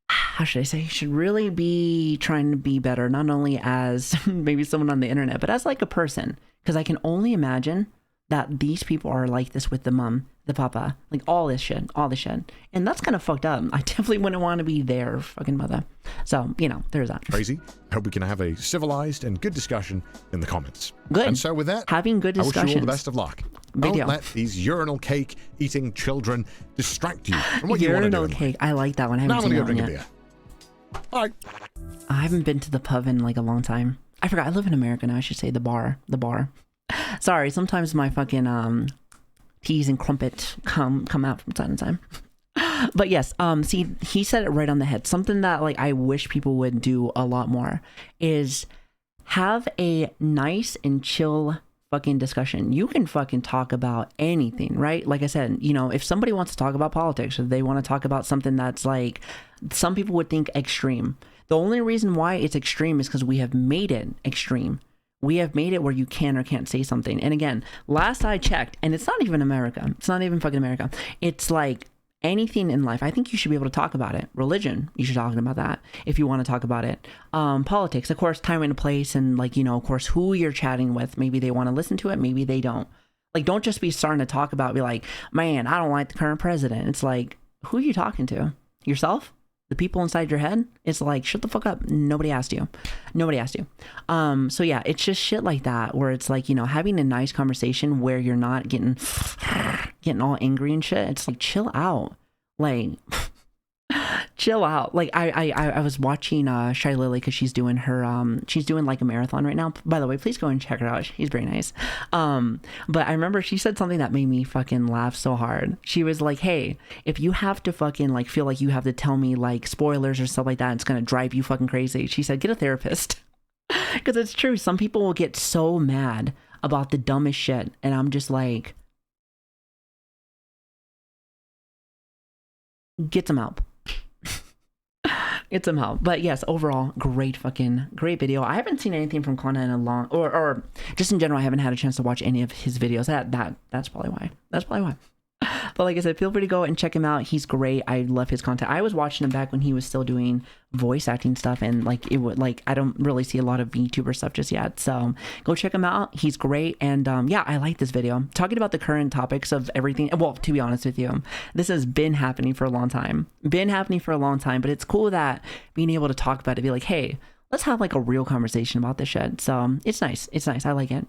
how should I say, you should really be trying to be better, not only as maybe someone on the internet, but as like a person, because I can only imagine that these people are like this with the mom, the papa, like all this shit, and that's kind of fucked up. I definitely wouldn't want to be their fucking mother. So, you know, there's that.
Crazy. I hope we can have a civilized and good discussion in the comments.
Good.
And so with that,
having good discussions.
I wish you all the best of luck. Don't let these urinal cake eating children distract you from what you want to do.
Urinal cake. I like that one. I haven't seen that one yet. Beer.
All right.
I haven't been to the pub in like a long time. I forgot. I live in America now. I should say the bar. Sorry, sometimes my fucking teas and crumpet come out from time to time. But yes, see, he said it right on the head. Something that like I wish people would do a lot more is have a nice and chill fucking discussion. You can fucking talk about anything, right? Like I said, you know, if somebody wants to talk about politics, or they want to talk about something that's like, some people would think extreme. The only reason why it's extreme is because we have made it extreme. We have made it where you can or can't say something. And again, last I checked, and it's not even America. It's not even fucking America. It's like anything in life. I think you should be able to talk about it. Religion, you should talk about that if you want to talk about it. Politics, of course, time and place, and like, you know, of course, who you're chatting with. Maybe they want to listen to it. Maybe they don't. Like, don't just be starting to talk about, be like, man, I don't like the current president. It's like, who are you talking to? Yourself? The people inside your head? It's like, shut the fuck up. Nobody asked you. So yeah, it's just shit like that, where it's like, you know, having a nice conversation where you're not getting all angry and shit. It's like, chill out. Like, chill out. Like, I was watching Shy Lily, because she's doing like a marathon right now. By the way, please go and check her out. She's very nice. But I remember she said something that made me fucking laugh so hard. She was like, hey, if you have to fucking like feel like you have to tell me like spoilers or stuff like that, it's gonna drive you fucking crazy. She said, get a therapist. Because it's true. Some people will get so mad about the dumbest shit, and I'm just like, get some help. Get some help. But yes, overall, great video. I haven't seen anything from Kana in a long, or just in general, I haven't had a chance to watch any of his videos. That's probably why. But like I said, feel free to go and check him out. He's great. I love his content. I was watching him back when he was still doing voice acting stuff, and like it would like I don't really see a lot of VTuber stuff just yet. So go check him out. He's great. And yeah, I like this video. Talking about the current topics of everything. Well, to be honest with you, this has been happening for a long time. But it's cool that being able to talk about it, be like, hey, let's have like a real conversation about this shit. So it's nice. I like it.